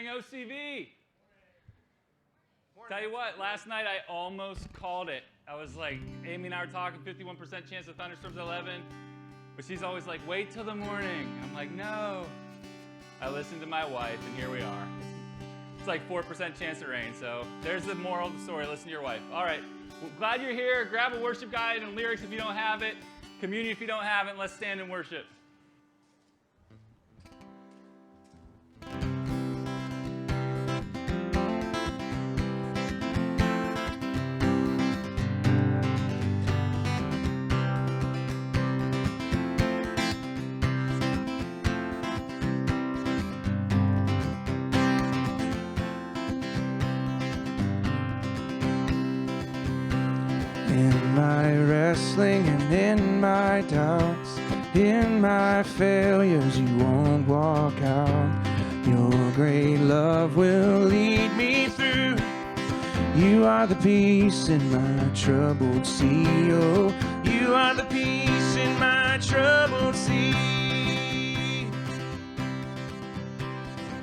OCV. Tell you what, last night I almost called it. I was like, Amy and I were talking, 51% chance of thunderstorms at 11. But she's always like, wait till the morning. I'm like, no. I listened to my wife, and here we are. It's like 4% chance of rain. So there's the moral of the story. Listen to your wife. All right. Well, glad you're here. Grab a worship guide and lyrics if you don't have it. Communion if you don't have it. Let's stand and worship. In my wrestling and in my doubts, in my failures, you won't walk out. Your great love will lead me through. You are the peace in my troubled sea. Oh, you are the peace in my troubled sea.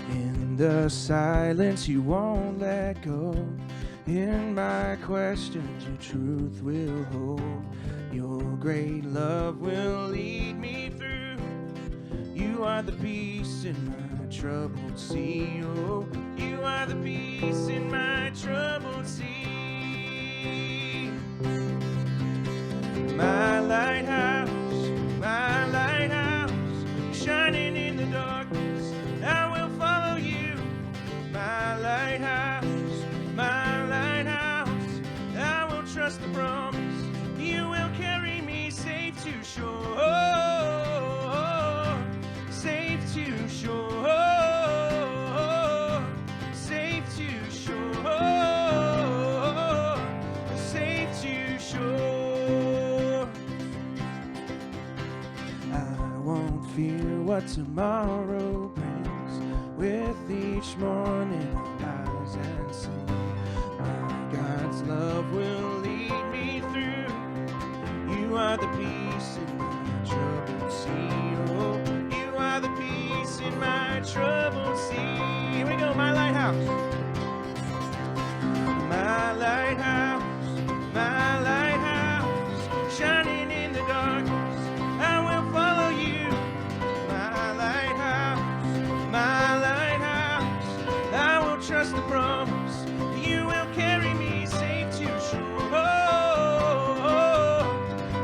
In the silence, you won't let go. In my questions, your truth will hold. Your great love will lead me through. You are the peace in my troubled sea. Oh, you are the peace in my troubled sea. My lighthouse, shining in the darkness, I will follow you. My lighthouse, I will trust the promise. You will carry me safe to shore, safe to shore, safe to shore, safe to shore. I won't fear what tomorrow brings. With each morning I'll rise and sing. God's love will lead me through. You are the peace in my troubled sea. Oh, you are the peace in my troubled sea. Here we go, my lighthouse. My lighthouse, shining in the darkness, I will follow you. My lighthouse, I will trust the promise. You will carry me safe to shore,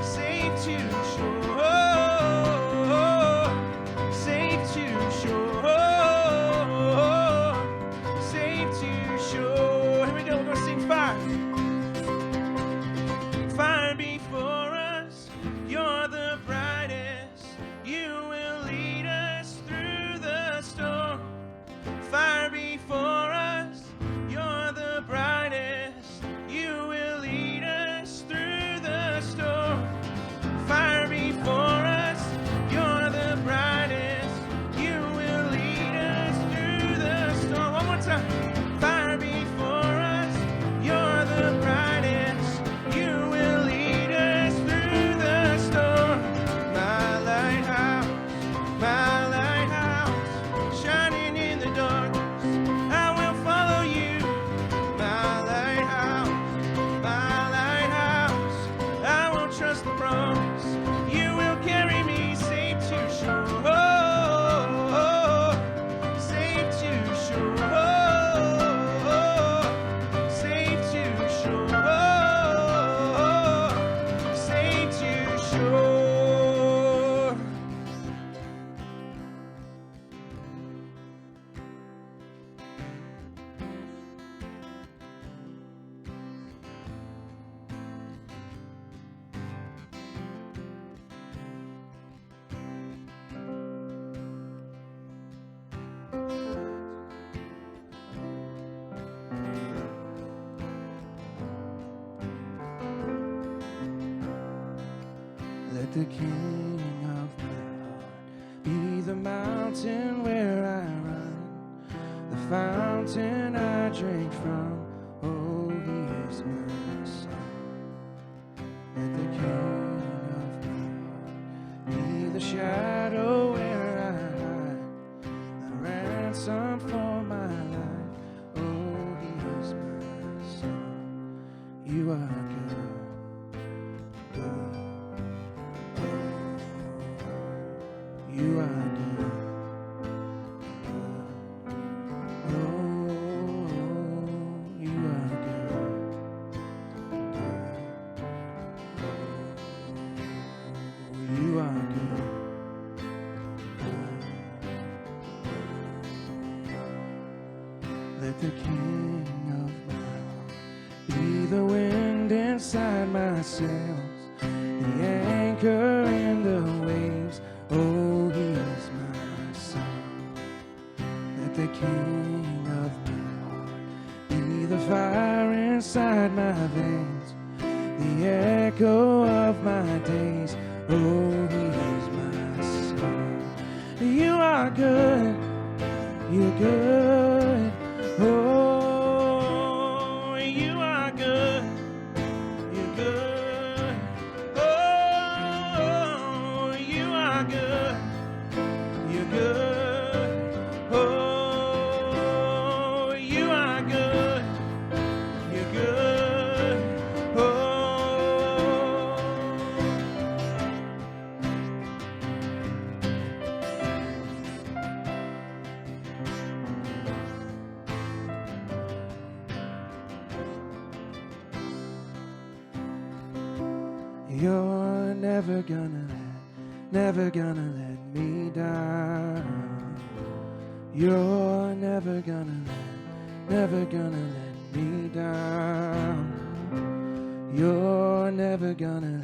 safe to shore, safe to shore, safe to shore. Here we go, we're gonna sing fire. Fire before us, you're the brightest. You will lead us through the storm. Fire before us, you're the brightest. You will lead us through the storm. Fire before us, you're the brightest. You will lead us through the storm. One more time. Fire before us, you're the brightest. You will lead us through the storm. My lighthouse, shining in the darkness, I will follow you. My lighthouse, I will trust the promise. You will carry me safe to shore, safe to shore, safe to shore, safe to shore. Let the King of my heart be the mountain where I run, the fountain I drink from. Oh, he is my son. Let the King of my heart be the shadow where I hide, the ransom for my life. Let the King of my heart be the wind inside my sails, the anchor in the waves. Oh, he's my song. Let the King of my heart be the fire inside my veins, the echo of my days. Oh, he's my song. You are good, you're good. Oh, you are good, you're good. Oh, you are good, you're good. Oh, you are good, you're good. Oh. You're never gonna let me down. You're never gonna let me down. You're never gonna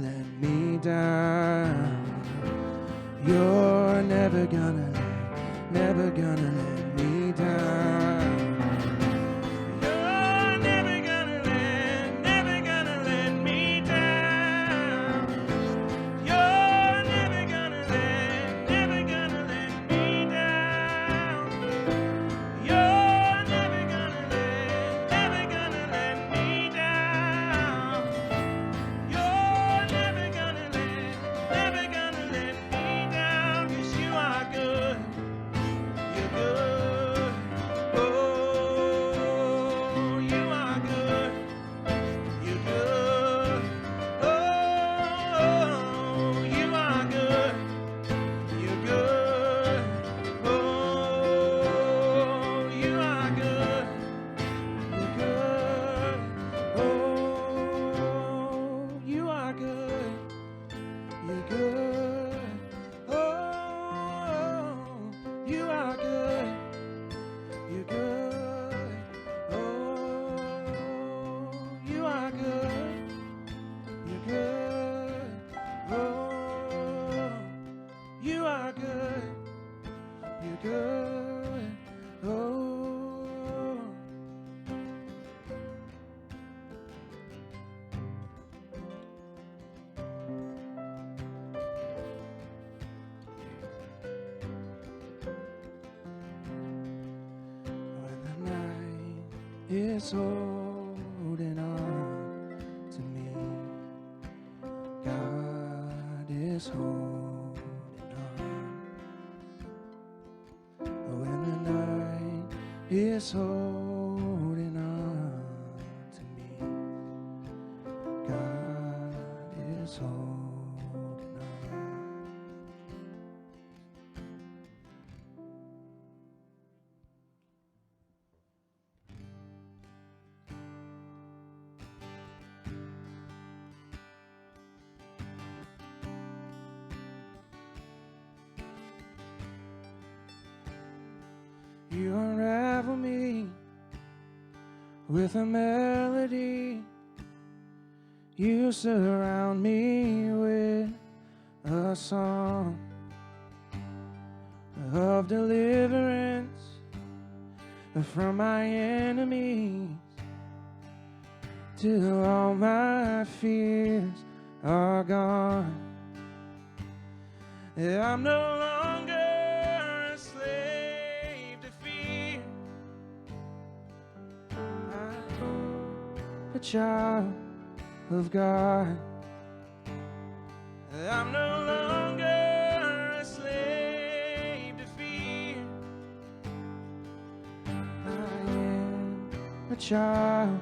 let me down. You're never gonna let me down. Is holding on to me. God is holding on. When the night is holding on to me, God is holding on. You unravel me with a melody. You surround me with a song of deliverance from my enemies, till all my fears are gone. I'm no longer a slave to fear. I'm a child of God. I'm no longer a slave to fear. I am a child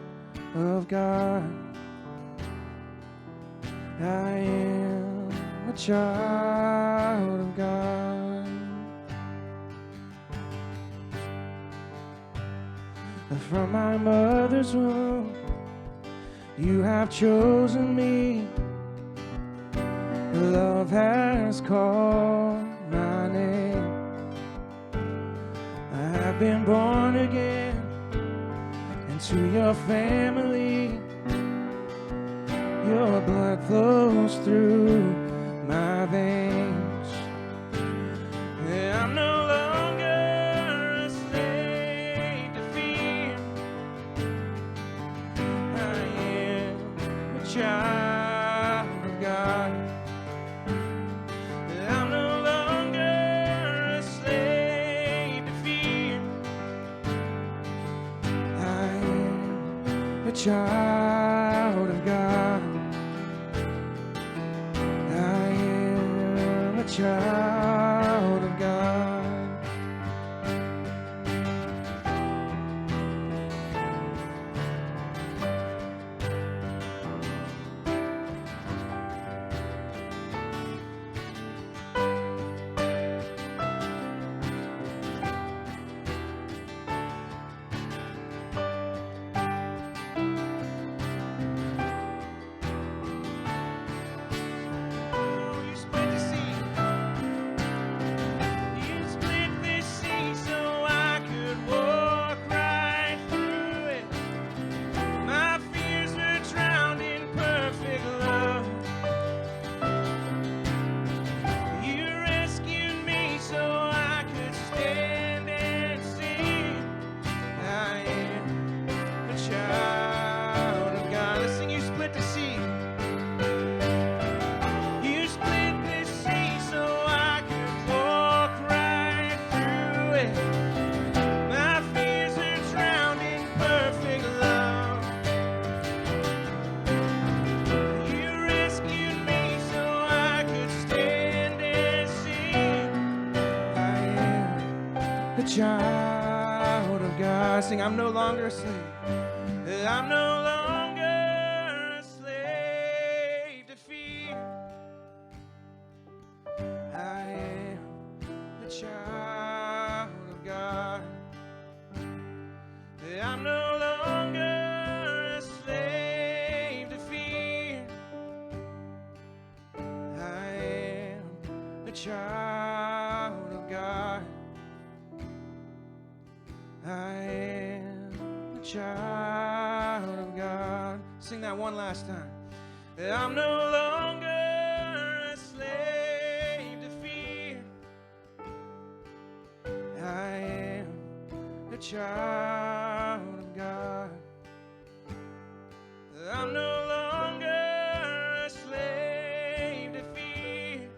of God. I am a child of God. From my mother's womb, you have chosen me. Love has called my name. I have I've been born again into your family. Your blood flows through my veins. Yeah, I'm no longer a slave to fear. I am a child of God. I'm no longer a slave to fear. I am a child of God. I am a child of God. You split the sea. You split this sea so I could walk right through it. My fears were drowned in perfect love. You rescued me so I could stand and sing. I am a child of God. Let's sing. You split the sea. You split this sea so I could walk right through it. My fears are drowned in perfect love. You rescued me so I could stand and sing. I am a child of God. Sing, I'm no longer a slave. I'm no longer a slave to fear. I am a child of God. I'm no longer a slave to fear. I am a child of God. I am a child of God. Sing that one last time. I'm no longer a slave to fear. I am a child of God. I'm no longer a slave to fear.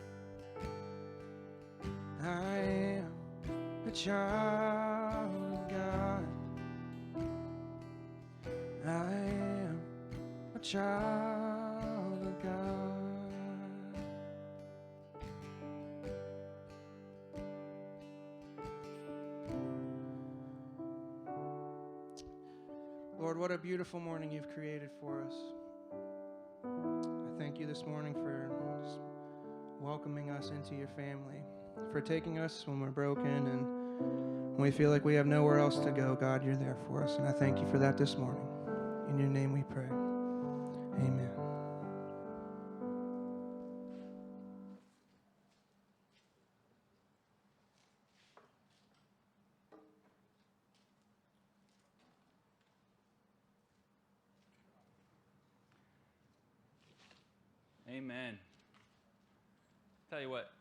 I am a child of God. I am a child of God. Lord, what a beautiful morning you've created for us. I thank you this morning for just welcoming us into your family, for taking us when we're broken and when we feel like we have nowhere else to go. God, you're there for us, and I thank you for that this morning. In your name we pray. Amen. Amen. Tell you what,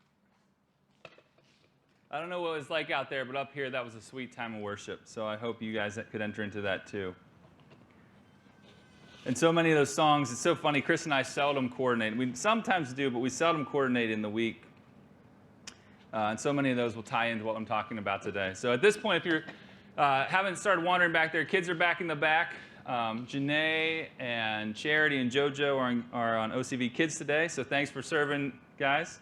I don't know what it was like out there, but up here that was a sweet time of worship. So I hope you guys could enter into that too. And so many of those songs, it's so funny, Chris and I seldom coordinate. We sometimes do, but we seldom coordinate in the week. And so many of those will tie into what I'm talking about today. So at this point, if you haven't started wandering back there, kids are back in the back. Janae and Charity and JoJo are on OCV Kids today, so thanks for serving, guys.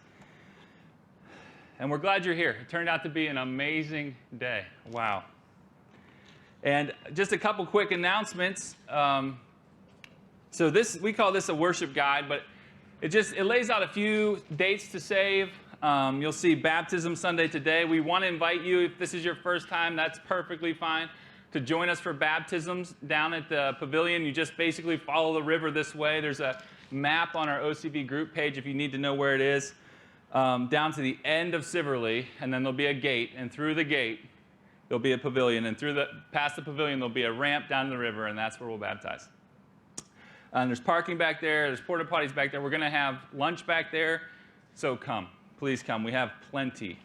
And we're glad you're here. It turned out to be an amazing day. Wow. And just a couple quick announcements. So we call this a worship guide, but it lays out a few dates to save. You'll see Baptism Sunday today. We want to invite you, if this is your first time, that's perfectly fine, to join us for baptisms down at the pavilion. You just basically follow the river this way. There's a map on our OCV group page if you need to know where it is, down to the end of Siverly, and then there'll be a gate, and through the gate, there'll be a pavilion, and past the pavilion, there'll be a ramp down to the river, and that's where we'll baptize. And there's parking back there. There's porta potties back there. We're going to have lunch back there. So come. Please come. We have plenty.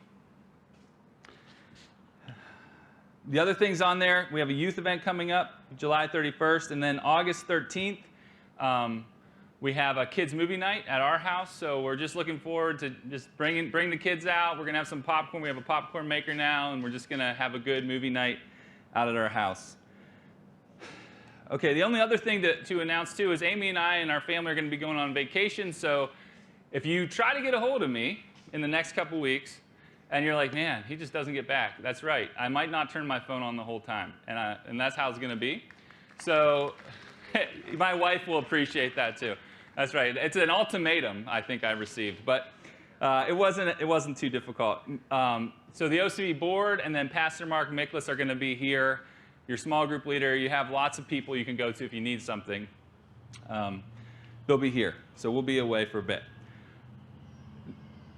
The other things on there, we have a youth event coming up July 31st. And then August 13th, we have a kids' movie night at our house. So we're just looking forward to just bring the kids out. We're going to have some popcorn. We have a popcorn maker now. And we're just going to have a good movie night out at our house. Okay, the only other thing to announce, too, is Amy and I and our family are going to be going on vacation. So if you try to get a hold of me in the next couple weeks, and you're like, man, he just doesn't get back, that's right. I might not turn my phone on the whole time, and that's how it's going to be. So my wife will appreciate that, too. That's right. It's an ultimatum, I think I received, but it wasn't too difficult. So the OCV board and then Pastor Mark Miklas are going to be here. Your small group leader, you have lots of people you can go to if you need something. They'll be here. So we'll be away for a bit.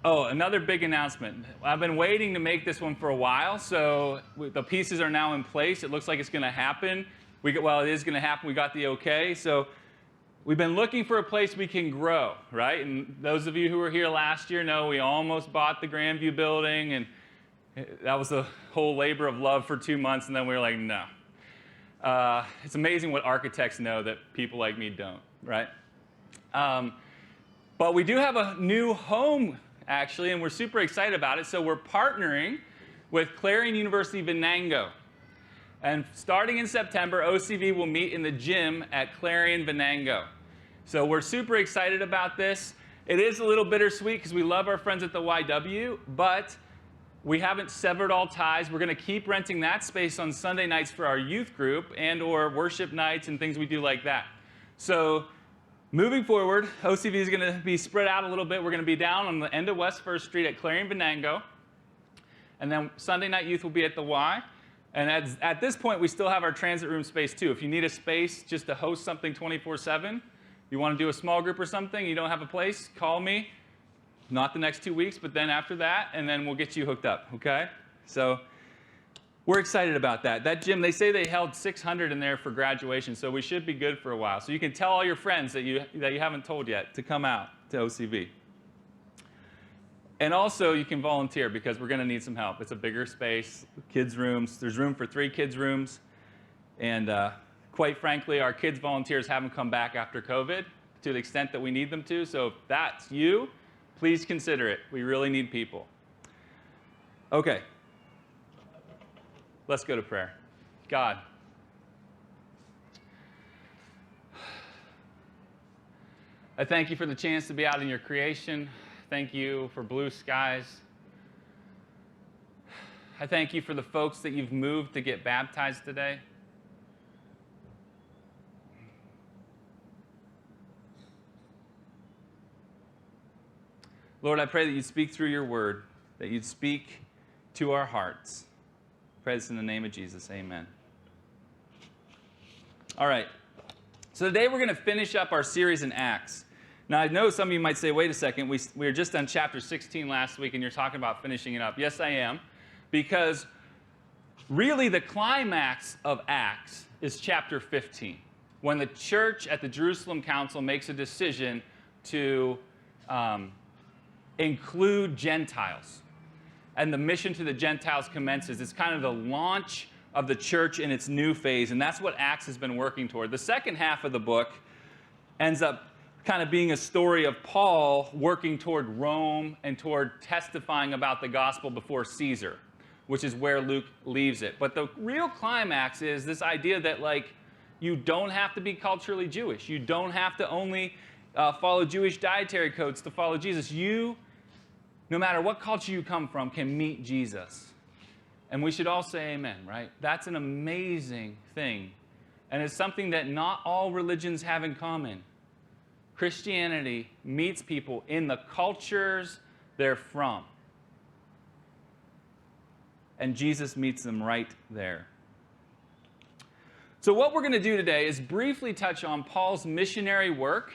Oh, another big announcement. I've been waiting to make this one for a while, so the pieces are now in place. It looks like it's going to happen. Well, it is going to happen. We got the okay. So we've been looking for a place we can grow, right? And those of you who were here last year know we almost bought the Grandview building, and that was a whole labor of love for 2 months, and then we were like, no. It's amazing what architects know that people like me don't, right? But we do have a new home, actually, and we're super excited about it. So we're partnering with Clarion University Venango. And starting in September, OCV will meet in the gym at Clarion Venango. So we're super excited about this. It is a little bittersweet because we love our friends at the YW, but we haven't severed all ties. We're going to keep renting that space on Sunday nights for our youth group and or worship nights and things we do like that. So moving forward, OCV is going to be spread out a little bit. We're going to be down on the end of West 1st Street at Clarion Venango. And then Sunday night youth will be at the Y. And at this point, we still have our transit room space, too. If you need a space just to host something 24/7, you want to do a small group or something, you don't have a place, call me. Not the next 2 weeks, but then after that, and then we'll get you hooked up, okay? So we're excited about that. That gym, they say they held 600 in there for graduation, so we should be good for a while. So you can tell all your friends that you haven't told yet to come out to OCV. And also, you can volunteer because we're going to need some help. It's a bigger space, kids' rooms. There's room for 3 kids' rooms. And quite frankly, our kids' volunteers haven't come back after COVID to the extent that we need them to. So if that's you, please consider it. We really need people. Okay. Let's go to prayer. God, I thank you for the chance to be out in your creation. Thank you for blue skies. I thank you for the folks that you've moved to get baptized today. Lord, I pray that you'd speak through your word, that you'd speak to our hearts. I pray this in the name of Jesus. Amen. All right. So today we're going to finish up our series in Acts. Now, I know some of you might say, wait a second, we were just on chapter 16 last week, and you're talking about finishing it up. Yes, I am. Because really the climax of Acts is chapter 15, when the church at the Jerusalem Council makes a decision to include Gentiles. And the mission to the Gentiles commences. It's kind of the launch of the church in its new phase, and that's what Acts has been working toward. The second half of the book ends up kind of being a story of Paul working toward Rome and toward testifying about the gospel before Caesar, which is where Luke leaves it. But the real climax is this idea that, like, you don't have to be culturally Jewish. You don't have to only follow Jewish dietary codes to follow Jesus. You, no matter what culture you come from, can meet Jesus. And we should all say amen, right? That's an amazing thing. And it's something that not all religions have in common. Christianity meets people in the cultures they're from. And Jesus meets them right there. So what we're going to do today is briefly touch on Paul's missionary work.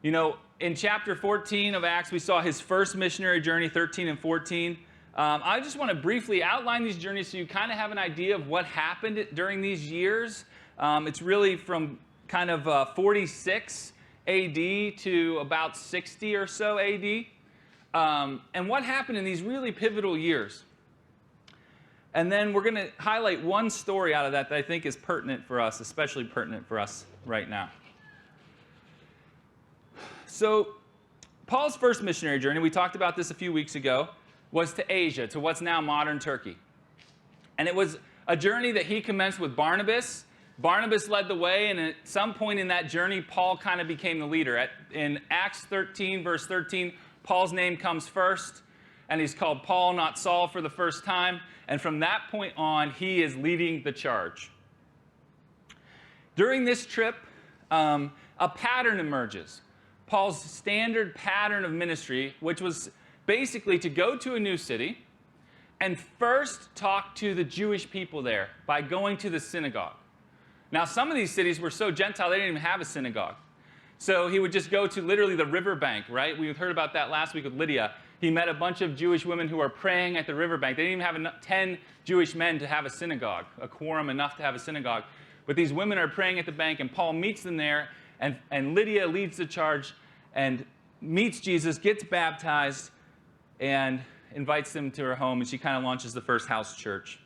You know, in chapter 14 of Acts, we saw his first missionary journey, 13 and 14. I just want to briefly outline these journeys so you kind of have an idea of what happened during these years. It's really from kind of 46 AD to about 60 or so AD. And what happened in these really pivotal years. And then we're going to highlight one story out of that I think is pertinent for us, especially pertinent for us right now. So Paul's first missionary journey, we talked about this a few weeks ago, was to Asia, to what's now modern Turkey. And it was a journey that he commenced with Barnabas. Barnabas led the way, and at some point in that journey, Paul kind of became the leader. In Acts 13, verse 13, Paul's name comes first, and he's called Paul, not Saul, for the first time. And from that point on, he is leading the charge. During this trip, a pattern emerges. Paul's standard pattern of ministry, which was basically to go to a new city and first talk to the Jewish people there by going to the synagogue. Now, some of these cities were so Gentile, they didn't even have a synagogue. So he would just go to literally the riverbank, right? We heard about that last week with Lydia. He met a bunch of Jewish women who were praying at the riverbank. They didn't even have 10 Jewish men to have a synagogue, a quorum enough to have a synagogue. But these women are praying at the bank, and Paul meets them there, and Lydia leads the charge and meets Jesus, gets baptized, and invites them to her home, and she kind of launches the first house church.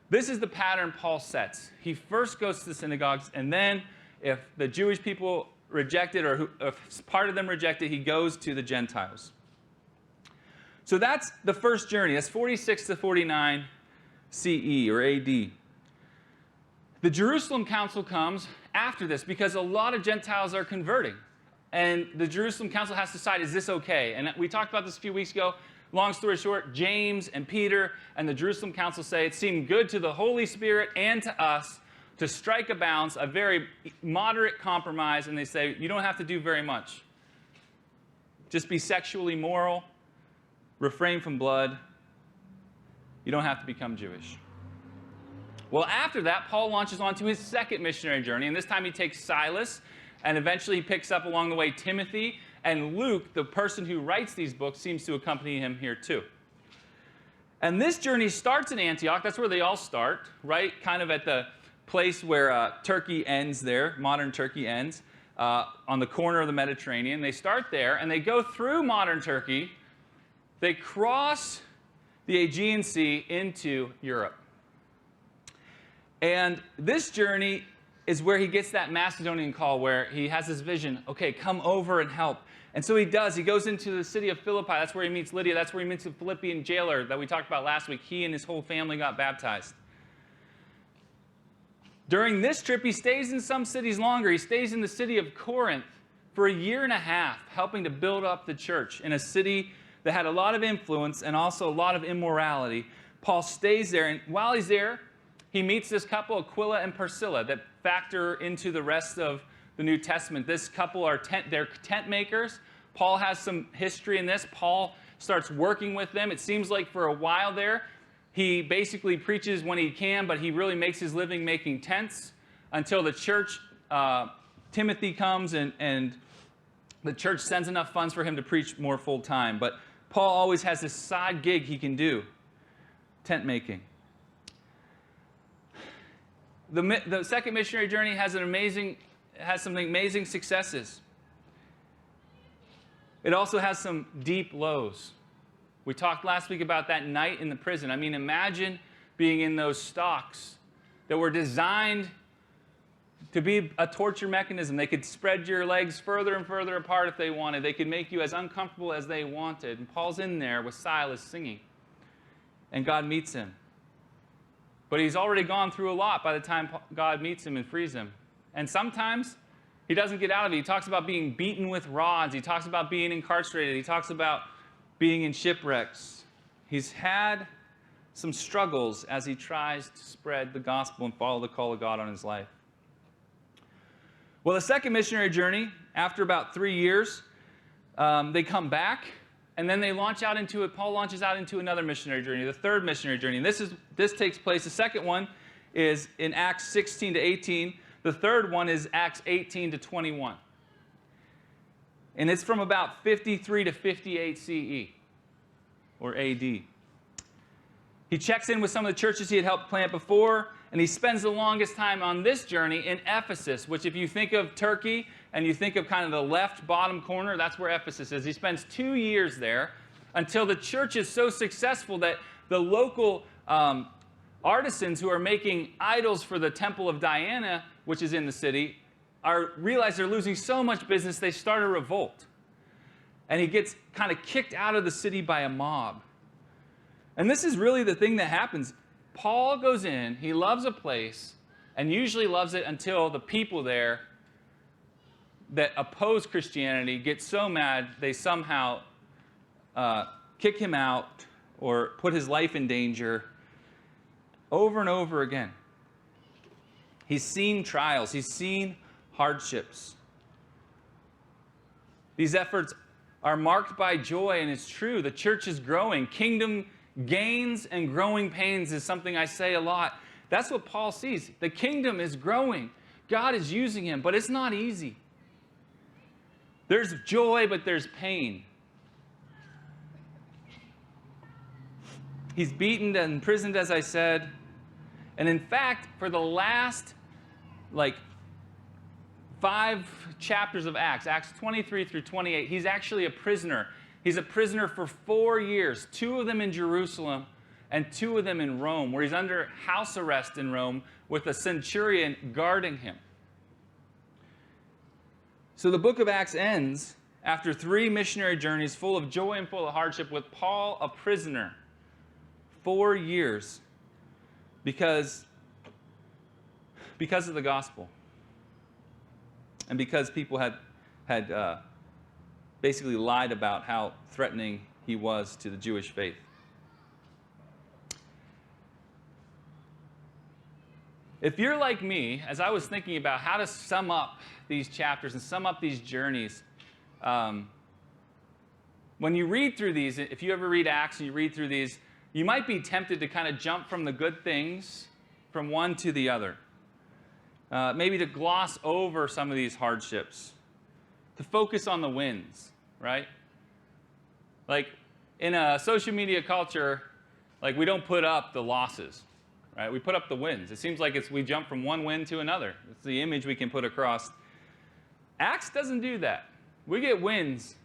This is the pattern Paul sets. He first goes to the synagogues, and then if the Jewish people reject it, or if part of them reject it, he goes to the Gentiles. So that's the first journey. That's 46 to 49 CE or AD. The Jerusalem Council comes after this because a lot of Gentiles are converting. And the Jerusalem Council has to decide, is this okay? And we talked about this a few weeks ago. Long story short, James and Peter and the Jerusalem Council say it seemed good to the Holy Spirit and to us to strike a balance, a very moderate compromise, and they say, you don't have to do very much. Just be sexually moral, refrain from blood. You don't have to become Jewish. Well, after that, Paul launches on to his second missionary journey, and this time he takes Silas, and eventually he picks up along the way Timothy, and Luke, the person who writes these books, seems to accompany him here too. And this journey starts in Antioch. That's where they all start, right? Kind of at the place where Turkey ends there, modern Turkey ends, on the corner of the Mediterranean. They start there, and they go through modern Turkey. They cross the Aegean Sea into Europe. And this journey is where he gets that Macedonian call where he has this vision, okay, come over and help. And so he does. He goes into the city of Philippi. That's where he meets Lydia. That's where he meets the Philippian jailer that we talked about last week. He and his whole family got baptized. During this trip, he stays in some cities longer. He stays in the city of Corinth for a year and a half, helping to build up the church in a city that had a lot of influence and also a lot of immorality. Paul stays there, and while he's there, he meets this couple, Aquila and Priscilla, that factor into the rest of the New Testament. This couple are they're tent makers. Paul has some history in this. Paul starts working with them. It seems like for a while there, he basically preaches when he can, but he really makes his living making tents until the church, Timothy comes and the church sends enough funds for him to preach more full time. But Paul always has this side gig he can do, tent making. The second missionary journey has some amazing successes. It also has some deep lows. We talked last week about that night in the prison. I mean, imagine being in those stocks that were designed to be a torture mechanism. They could spread your legs further and further apart if they wanted. They could make you as uncomfortable as they wanted. And Paul's in there with Silas singing. And God meets him. But he's already gone through a lot by the time God meets him and frees him. And sometimes he doesn't get out of it. He talks about being beaten with rods. He talks about being incarcerated. He talks about being in shipwrecks. He's had some struggles as he tries to spread the gospel and follow the call of God on his life. Well, the second missionary journey, after about 3 years, they come back, and then they launch out into it. Paul launches out into another missionary journey, the third missionary journey. And this takes place. The second one is in Acts 16 to 18. The third one is Acts 18 to 21. And it's from about 53 to 58 CE, or AD. He checks in with some of the churches he had helped plant before, and he spends the longest time on this journey in Ephesus, which if you think of Turkey and you think of kind of the left bottom corner, that's where Ephesus is. He spends 2 years there until the church is so successful that the local artisans who are making idols for the temple of Diana, which is in the city, realize they're losing so much business, they start a revolt. And he gets kind of kicked out of the city by a mob. And this is really the thing that happens. Paul goes in, he loves a place, and usually loves it until the people there that oppose Christianity get so mad they somehow kick him out or put his life in danger over and over again. He's seen trials. He's seen hardships. These efforts are marked by joy, and it's true. The church is growing. Kingdom gains and growing pains is something I say a lot. That's what Paul sees. The kingdom is growing. God is using him, but it's not easy. There's joy, but there's pain. He's beaten and imprisoned, as I said. And in fact, for the last, 5 chapters of Acts, Acts 23 through 28, he's actually a prisoner. He's a prisoner for 4 years, 2 of them in Jerusalem and 2 of them in Rome, where he's under house arrest in Rome with a centurion guarding him. So the book of Acts ends after 3 missionary journeys full of joy and full of hardship with Paul a prisoner. 4 years because of the gospel. And because people had basically lied about how threatening he was to the Jewish faith. If you're like me, as I was thinking about how to sum up these chapters and sum up these journeys, when you read through these, if you ever read Acts and you read through these, you might be tempted to kind of jump from the good things from one to the other. Maybe to gloss over some of these hardships, to focus on the wins, right? Like in a social media culture, we don't put up the losses, right? We put up the wins. It seems like we jump from one win to another. It's the image we can put across. Acts doesn't do that. We get wins,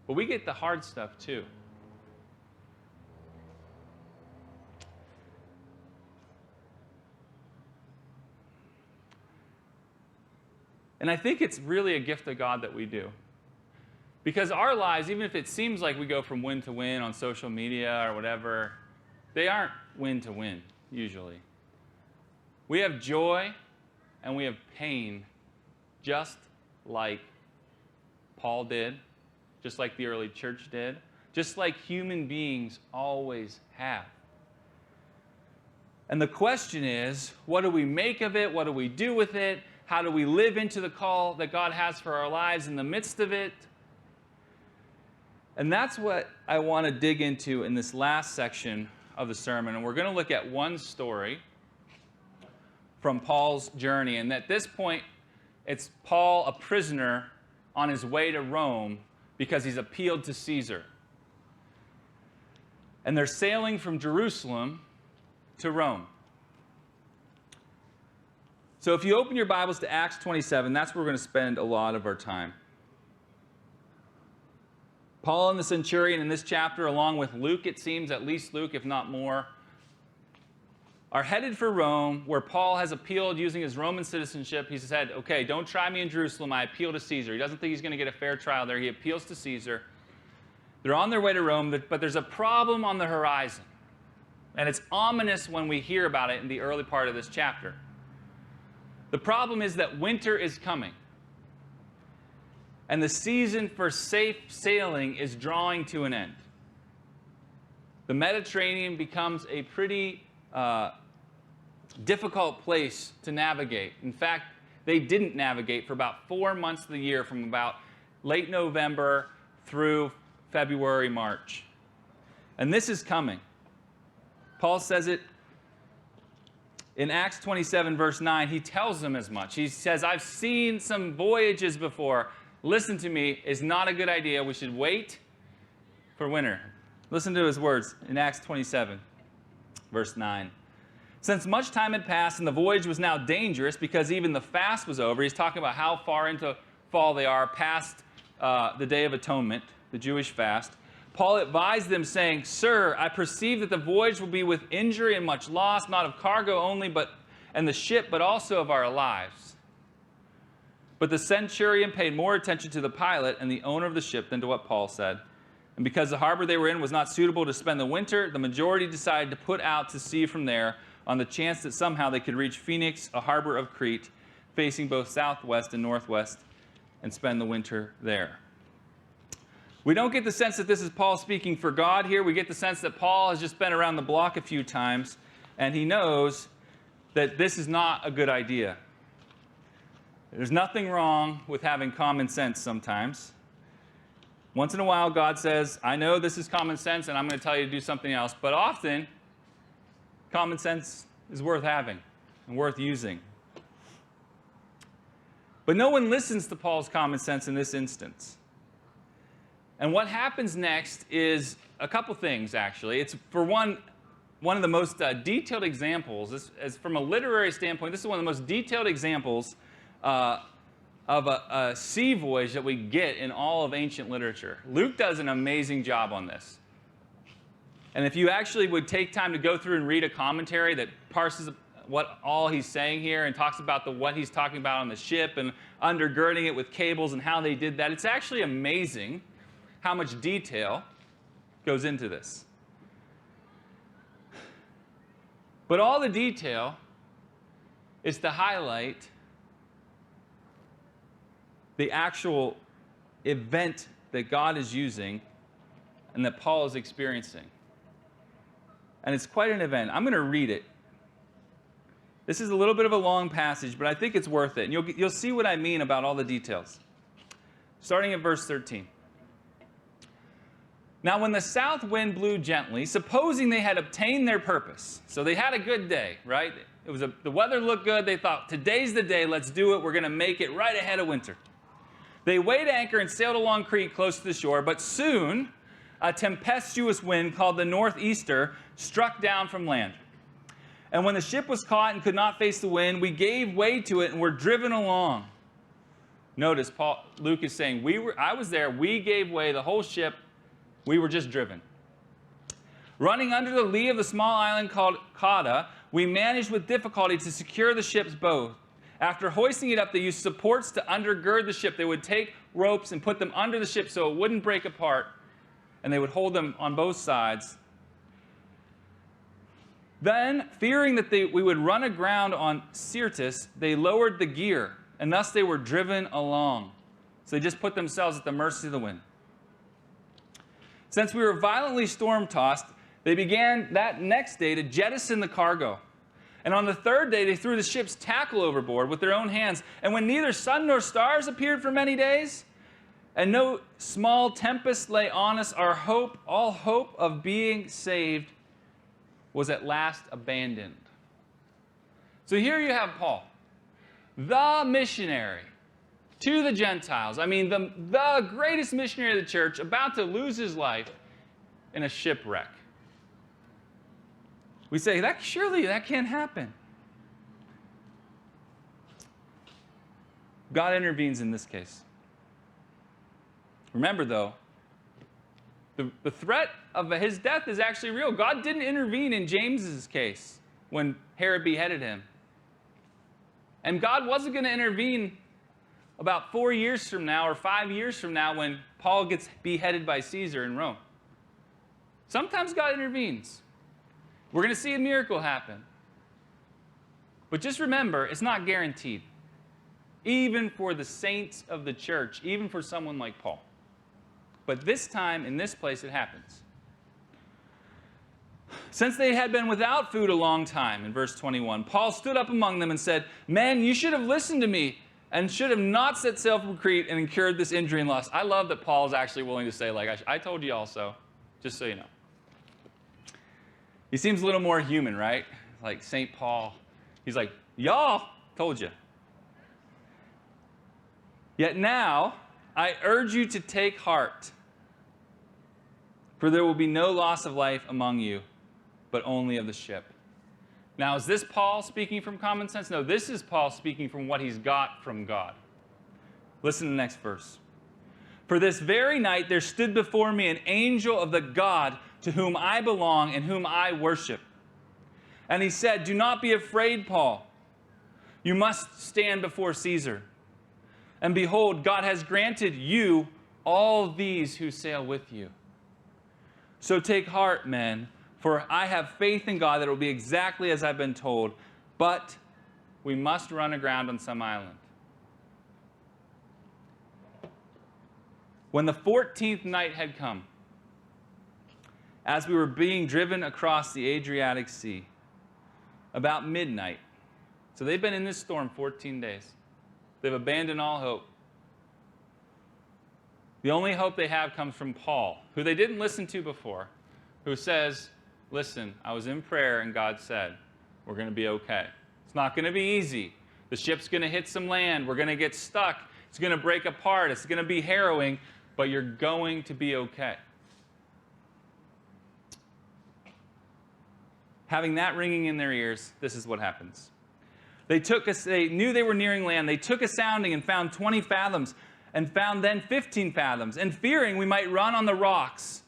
but we get the hard stuff too. And I think it's really a gift of God that we do. Because our lives, even if it seems like we go from win to win on social media or whatever, they aren't win to win, usually. We have joy and we have pain, just like Paul did, just like the early church did, just like human beings always have. And the question is, what do we make of it? What do we do with it? How do we live into the call that God has for our lives in the midst of it? And that's what I want to dig into in this last section of the sermon. And we're going to look at one story from Paul's journey. And at this point, it's Paul, a prisoner, on his way to Rome because he's appealed to Caesar. And they're sailing from Jerusalem to Rome. So if you open your Bibles to Acts 27, that's where we're going to spend a lot of our time. Paul and the centurion in this chapter, along with Luke, it seems, at least Luke, if not more, are headed for Rome, where Paul has appealed using his Roman citizenship. He said, okay, don't try me in Jerusalem. I appeal to Caesar. He doesn't think he's going to get a fair trial there. He appeals to Caesar. They're on their way to Rome, but there's a problem on the horizon. And it's ominous when we hear about it in the early part of this chapter. The problem is that winter is coming. And the season for safe sailing is drawing to an end. The Mediterranean becomes a pretty difficult place to navigate. In fact, they didn't navigate for about 4 months of the year, from about late November through February, March. And this is coming. Paul says it in Acts 27, verse 9. He tells them as much. He says, I've seen some voyages before. Listen to me, it's not a good idea. We should wait for winter. Listen to his words in Acts 27. Verse 9. Since much time had passed and the voyage was now dangerous because even the fast was over, he's talking about how far into fall they are past the Day of Atonement, the Jewish fast. Paul advised them, saying, Sir, I perceive that the voyage will be with injury and much loss, not of cargo only, and the ship, but also of our lives. But the centurion paid more attention to the pilot and the owner of the ship than to what Paul said. And because the harbor they were in was not suitable to spend the winter, the majority decided to put out to sea from there on the chance that somehow they could reach Phoenix, a harbor of Crete, facing both southwest and northwest, and spend the winter there. We don't get the sense that this is Paul speaking for God here. We get the sense that Paul has just been around the block a few times, and he knows that this is not a good idea. There's nothing wrong with having common sense sometimes. Once in a while, God says, I know this is common sense, and I'm going to tell you to do something else. But often, common sense is worth having and worth using. But no one listens to Paul's common sense in this instance. And what happens next is a couple things, actually. It's, for one of the most detailed examples. As from a literary standpoint, this is one of the most detailed examples of a sea voyage that we get in all of ancient literature. Luke does an amazing job on this. And if you actually would take time to go through and read a commentary that parses what all he's saying here and talks about what he's talking about on the ship and undergirding it with cables and how they did that, it's actually amazing how much detail goes into this. But all the detail is to highlight the actual event that God is using and that Paul is experiencing. And it's quite an event. I'm going to read it. This is a little bit of a long passage, but I think it's worth it. And you'll see what I mean about all the details. Starting at verse 13. Now, when the south wind blew gently, supposing they had obtained their purpose, so they had a good day, right? The weather looked good. They thought, today's the day. Let's do it. We're going to make it right ahead of winter. They weighed anchor and sailed along Crete close to the shore, but soon a tempestuous wind called the northeaster struck down from land. And when the ship was caught and could not face the wind, we gave way to it and were driven along. Notice Luke is saying, I was there, we gave way, the whole ship, we were just driven. Running under the lee of the small island called Cauda, we managed with difficulty to secure the ship's bow. After hoisting it up, they used supports to undergird the ship. They would take ropes and put them under the ship so it wouldn't break apart, and they would hold them on both sides. Then, fearing that we would run aground on Syrtis, they lowered the gear, and thus they were driven along. So they just put themselves at the mercy of the wind. Since we were violently storm-tossed, they began that next day to jettison the cargo. And on the third day, they threw the ship's tackle overboard with their own hands. And when neither sun nor stars appeared for many days, and no small tempest lay on us, all hope of being saved was at last abandoned. So here you have Paul, the missionary to the Gentiles. I mean, the greatest missionary of the church, about to lose his life in a shipwreck. We say, surely that can't happen. God intervenes in this case. Remember, though, the threat of his death is actually real. God didn't intervene in James's case when Herod beheaded him. And God wasn't going to intervene about 4 years from now or 5 years from now when Paul gets beheaded by Caesar in Rome. Sometimes God intervenes. We're going to see a miracle happen. But just remember, it's not guaranteed. Even for the saints of the church, even for someone like Paul. But this time, in this place, it happens. Since they had been without food a long time, in verse 21, Paul stood up among them and said, Men, you should have listened to me and should have not set sail from Crete and incurred this injury and loss. I love that Paul is actually willing to say, I told you also, just so you know. He seems a little more human, right? Like St. Paul. He's like, y'all, told you. Yet now, I urge you to take heart, for there will be no loss of life among you, but only of the ship. Now, is this Paul speaking from common sense? No, this is Paul speaking from what he's got from God. Listen to the next verse. For this very night there stood before me an angel of the God to whom I belong and whom I worship. And he said, do not be afraid, Paul. You must stand before Caesar. And behold, God has granted you all these who sail with you. So take heart, men, for I have faith in God that it will be exactly as I've been told, but we must run aground on some island. When the 14th night had come, as we were being driven across the Adriatic Sea, about midnight, so they've been in this storm 14 days. They've abandoned all hope. The only hope they have comes from Paul, who they didn't listen to before, who says, listen, I was in prayer and God said, we're going to be okay. It's not going to be easy. The ship's going to hit some land. We're going to get stuck. It's going to break apart. It's going to be harrowing, but you're going to be okay. Having that ringing in their ears, this is what happens. They knew they were nearing land. They took a sounding and found 20 fathoms, and found then 15 fathoms. And fearing we might run on the rocks,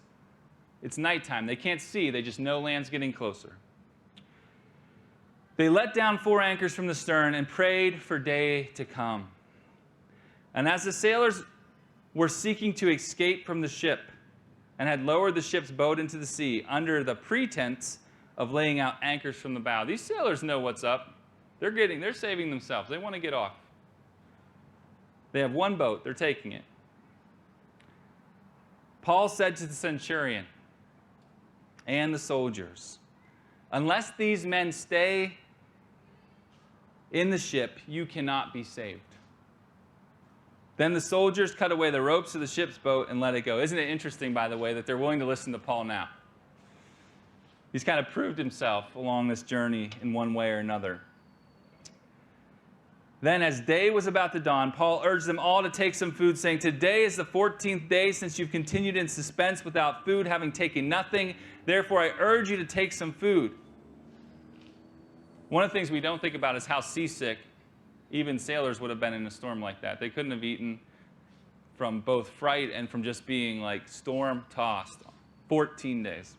it's nighttime. They can't see. They just know land's getting closer. They let down 4 anchors from the stern and prayed for day to come. And as the sailors were seeking to escape from the ship and had lowered the ship's boat into the sea under the pretense of laying out anchors from the bow. These sailors know what's up. They're saving themselves. They want to get off. They have one boat. They're taking it. Paul said to the centurion and the soldiers, unless these men stay in the ship, you cannot be saved. Then the soldiers cut away the ropes of the ship's boat and let it go. Isn't it interesting, by the way, that they're willing to listen to Paul now? He's kind of proved himself along this journey in one way or another. Then, as day was about to dawn, Paul urged them all to take some food, saying, today is the 14th day since you've continued in suspense without food, having taken nothing. Therefore, I urge you to take some food. One of the things we don't think about is how seasick even sailors would have been in a storm like that. They couldn't have eaten from both fright and from just being like storm-tossed. 14 days.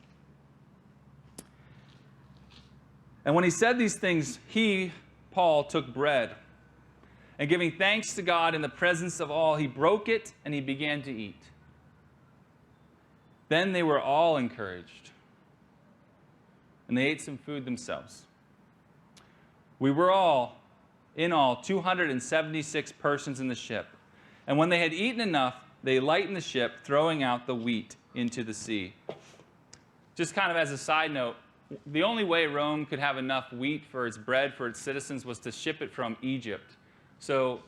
And when he said these things, Paul, took bread. And giving thanks to God in the presence of all, he broke it and he began to eat. Then they were all encouraged. And they ate some food themselves. We were in all, 276 persons in the ship. And when they had eaten enough, they lightened the ship, throwing out the wheat into the sea. Just kind of as a side note, the only way Rome could have enough wheat for its bread for its citizens was to ship it from Egypt. So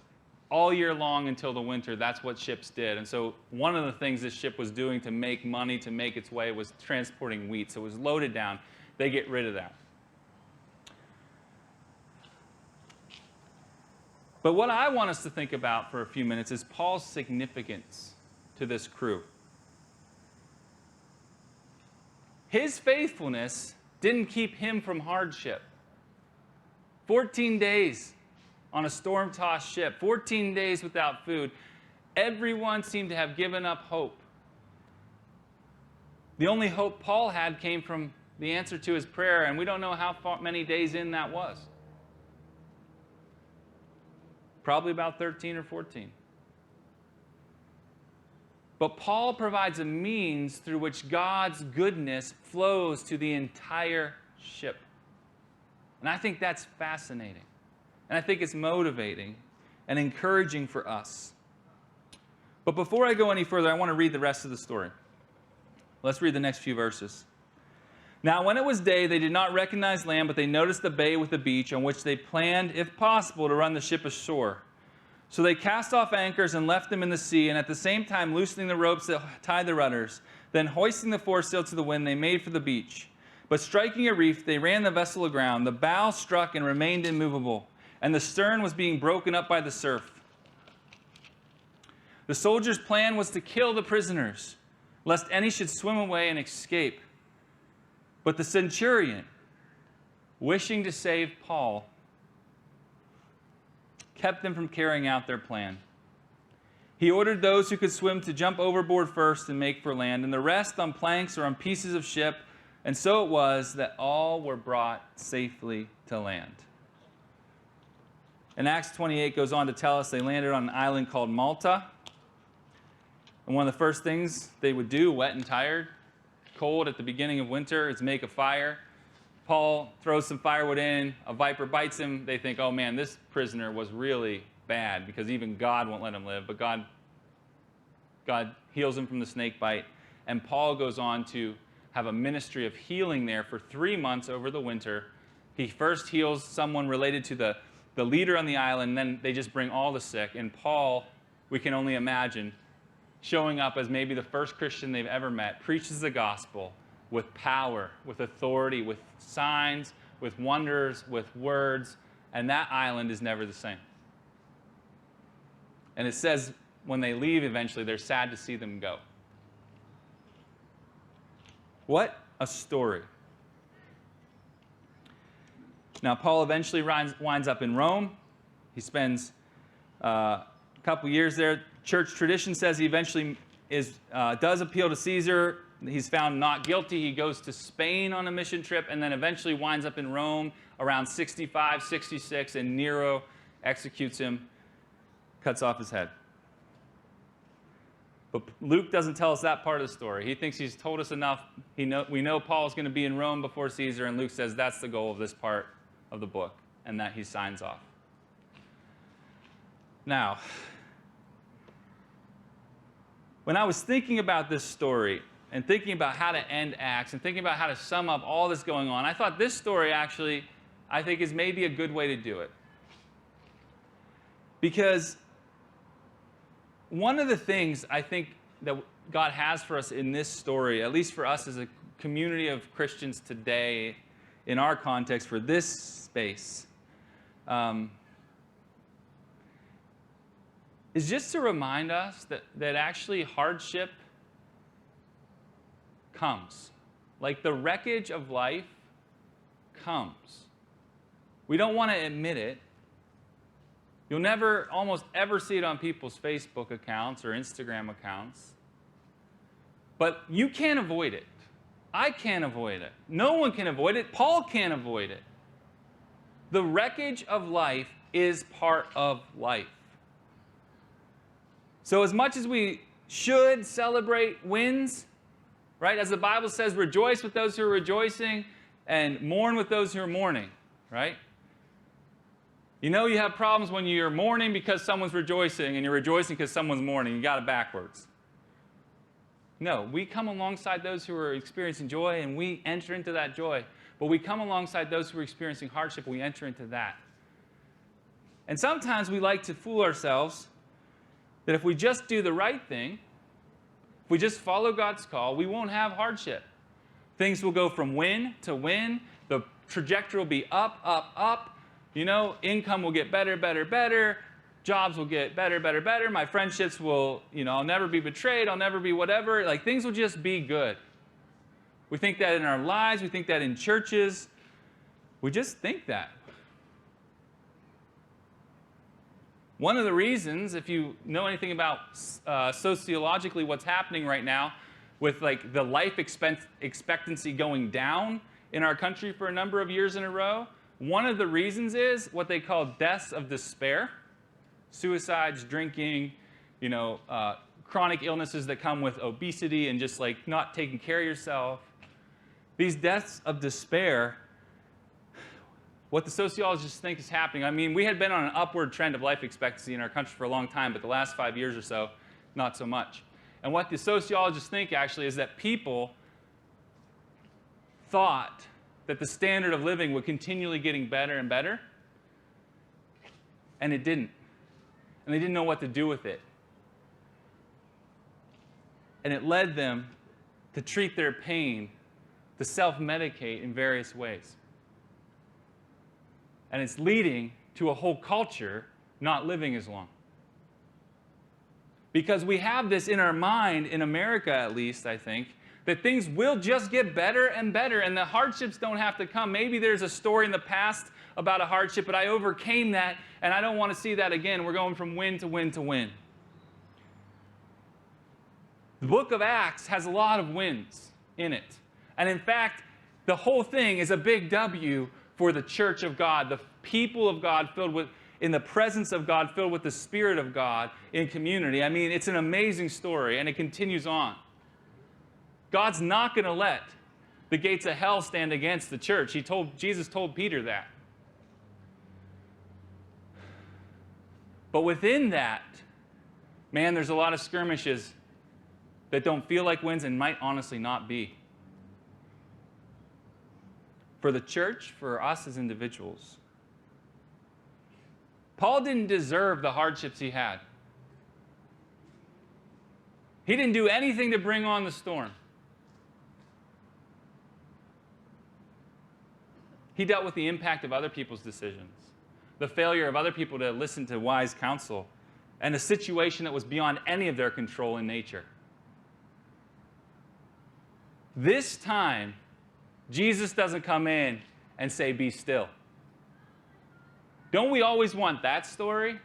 all year long until the winter, that's what ships did. And so one of the things this ship was doing to make money, to make its way, was transporting wheat. So it was loaded down. They get rid of that. But what I want us to think about for a few minutes is Paul's significance to this crew. His faithfulness didn't keep him from hardship. 14 days on a storm-tossed ship, 14 days without food. Everyone seemed to have given up hope. The only hope Paul had came from the answer to his prayer, and we don't know how many days in that was. Probably about 13 or 14. But Paul provides a means through which God's goodness flows to the entire ship. And I think that's fascinating. And I think it's motivating and encouraging for us. But before I go any further, I want to read the rest of the story. Let's read the next few verses. Now, when it was day, they did not recognize land, but they noticed the bay with the beach, on which they planned, if possible, to run the ship ashore. So they cast off anchors and left them in the sea, and at the same time loosening the ropes that tied the rudders. Then hoisting the foresail to the wind, they made for the beach. But striking a reef, they ran the vessel aground. The bow struck and remained immovable, and the stern was being broken up by the surf. The soldiers' plan was to kill the prisoners, lest any should swim away and escape. But the centurion, wishing to save Paul, kept them from carrying out their plan. He ordered those who could swim to jump overboard first and make for land, and the rest on planks or on pieces of ship. And so it was that all were brought safely to land. And Acts 28 goes on to tell us they landed on an island called Malta. And one of the first things they would do, wet and tired, cold at the beginning of winter, is make a fire. Paul throws some firewood in, a viper bites him. They think, oh man, this prisoner was really bad because even God won't let him live. But God heals him from the snake bite. And Paul goes on to have a ministry of healing there for 3 months over the winter. He first heals someone related to the leader on the island, and then they just bring all the sick. And Paul, we can only imagine, showing up as maybe the first Christian they've ever met, preaches the gospel with power, with authority, with signs, with wonders, with words, and that island is never the same. And it says when they leave eventually, they're sad to see them go. What a story. Now, Paul eventually winds up in Rome. He spends a couple years there. Church tradition says he eventually does appeal to Caesar. He's found not guilty. He goes to Spain on a mission trip and then eventually winds up in Rome around 65, 66, and Nero executes him, cuts off his head. But Luke doesn't tell us that part of the story. He thinks he's told us enough. We know Paul's going to be in Rome before Caesar, and Luke says that's the goal of this part of the book, and that he signs off. Now, when I was thinking about this story and thinking about how to end Acts and thinking about how to sum up all this going on, I thought this story actually, I think, is maybe a good way to do it. Because one of the things I think that God has for us in this story, at least for us as a community of Christians today, in our context for this space, is just to remind us that actually hardship comes. Like the wreckage of life comes. We don't want to admit it. You'll never, almost ever see it on people's Facebook accounts or Instagram accounts. But you can't avoid it. I can't avoid it. No one can avoid it. Paul can't avoid it. The wreckage of life is part of life. So as much as we should celebrate wins, right? As the Bible says, rejoice with those who are rejoicing and mourn with those who are mourning, right? You know you have problems when you're mourning because someone's rejoicing and you're rejoicing because someone's mourning. You got it backwards. No, we come alongside those who are experiencing joy and we enter into that joy. But we come alongside those who are experiencing hardship and we enter into that. And sometimes we like to fool ourselves that if we just do the right thing, if we just follow God's call, we won't have hardship. Things will go from win to win. The trajectory will be up, up, up. You know, income will get better, better, better. Jobs will get better, better, better. My friendships will, I'll never be betrayed. I'll never be whatever. Like, things will just be good. We think that in our lives. We think that in churches. We just think that. One of the reasons, if you know anything about sociologically what's happening right now with like the life expectancy going down in our country for a number of years in a row, one of the reasons is what they call deaths of despair. Suicides, drinking, chronic illnesses that come with obesity and just like not taking care of yourself. These deaths of despair, what the sociologists think is happening, I mean, we had been on an upward trend of life expectancy in our country for a long time, but the last 5 years or so, not so much. And what the sociologists think actually is that people thought that the standard of living would continually getting better and better, and it didn't. And they didn't know what to do with it. And it led them to treat their pain, to self-medicate in various ways. And it's leading to a whole culture not living as long. Because we have this in our mind, in America at least, I think, that things will just get better and better, and the hardships don't have to come. Maybe there's a story in the past about a hardship, but I overcame that, and I don't want to see that again. We're going from win to win to win. The book of Acts has a lot of wins in it. And in fact, the whole thing is a big W for the church of God, the people of God in the presence of God, filled with the Spirit of God in community. I mean, it's an amazing story, and it continues on. God's not going to let the gates of hell stand against the church. Jesus told Peter that. But within that, man, there's a lot of skirmishes that don't feel like wins and might honestly not be. For the church, for us as individuals. Paul didn't deserve the hardships he had. He didn't do anything to bring on the storm. He dealt with the impact of other people's decisions, the failure of other people to listen to wise counsel, and a situation that was beyond any of their control in nature. This time, Jesus doesn't come in and say, "Be still." Don't we always want that story?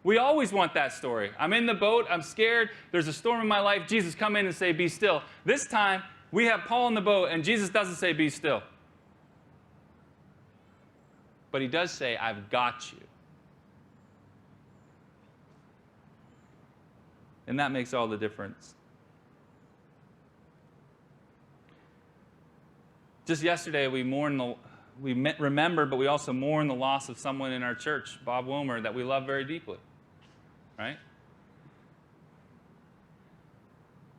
We always want that story. I'm in the boat, I'm scared, there's a storm in my life, Jesus come in and say, "Be still." This time, we have Paul in the boat and Jesus doesn't say, "Be still." But he does say, "I've got you." And that makes all the difference. Just yesterday, we remembered, but we also mourned the loss of someone in our church, Bob Wilmer, that we love very deeply, right?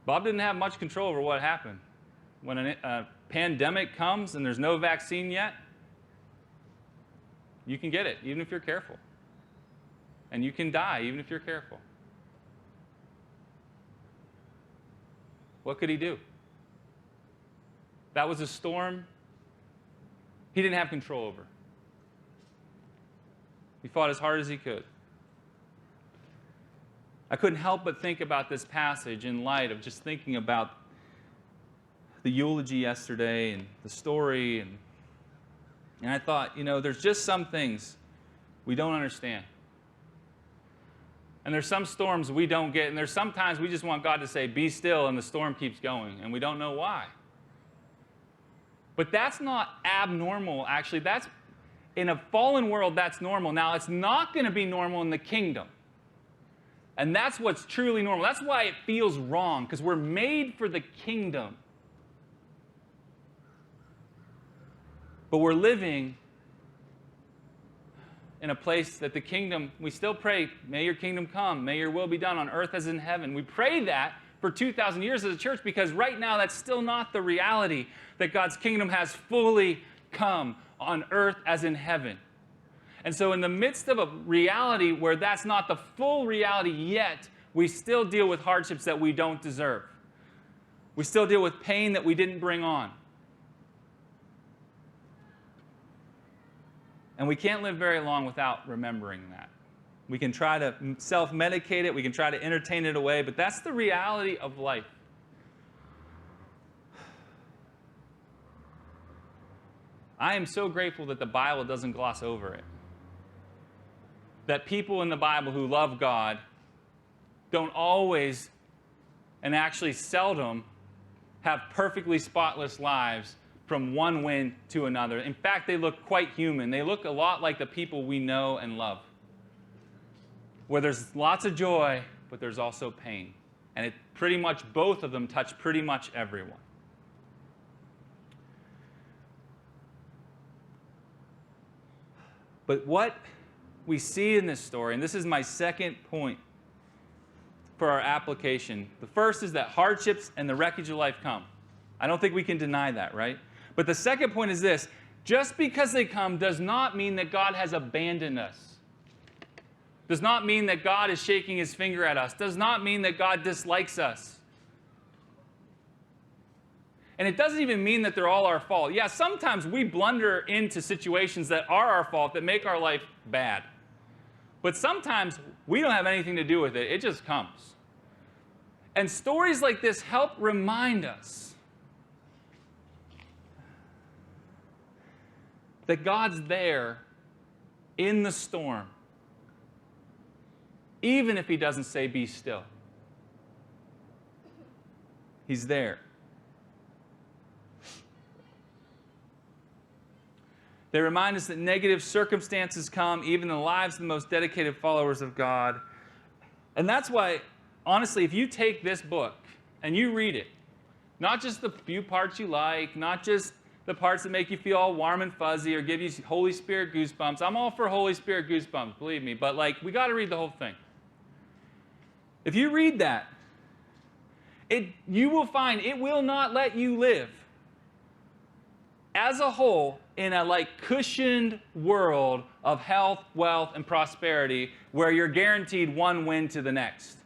Bob didn't have much control over what happened. When a pandemic comes and there's no vaccine yet, you can get it, even if you're careful. And you can die, even if you're careful. What could he do? That was a storm he didn't have control over. He fought as hard as he could. I couldn't help but think about this passage in light of just thinking about the eulogy yesterday and the story. And I thought, there's just some things we don't understand. And there's some storms we don't get. And there's sometimes we just want God to say, "Be still," and the storm keeps going. And we don't know why. But that's not abnormal, actually. That's, in a fallen world, that's normal. Now, it's not going to be normal in the kingdom. And that's what's truly normal. That's why it feels wrong, because we're made for the kingdom. But we're living in a place that the kingdom, we still pray, "May your kingdom come, may your will be done on earth as in heaven." We pray that for 2,000 years as a church, because right now that's still not the reality, that God's kingdom has fully come on earth as in heaven. And so in the midst of a reality where that's not the full reality yet, we still deal with hardships that we don't deserve. We still deal with pain that we didn't bring on. And we can't live very long without remembering that. We can try to self-medicate it, we can try to entertain it away, but that's the reality of life. I am so grateful that the Bible doesn't gloss over it. That people in the Bible who love God don't always, and actually seldom, have perfectly spotless lives from one win to another. In fact, they look quite human. They look a lot like the people we know and love, where there's lots of joy, but there's also pain. And pretty much both of them touch pretty much everyone. But what we see in this story, and this is my second point for our application. The first is that hardships and the wreckage of life come. I don't think we can deny that, right? But the second point is this: just because they come does not mean that God has abandoned us. Does not mean that God is shaking his finger at us. Does not mean that God dislikes us. And it doesn't even mean that they're all our fault. Yeah, sometimes we blunder into situations that are our fault, that make our life bad. But sometimes we don't have anything to do with it. It just comes. And stories like this help remind us that God's there in the storm, even if he doesn't say, be still. He's there. They remind us that negative circumstances come even in the lives of the most dedicated followers of God. And that's why, honestly, if you take this book and you read it, not just the few parts you like, not just the parts that make you feel all warm and fuzzy or give you Holy Spirit goosebumps. I'm all for Holy Spirit goosebumps, believe me, but we got to read the whole thing. If you read that, you will find it will not let you live as a whole in a cushioned world of health, wealth, and prosperity where you're guaranteed one win to the next.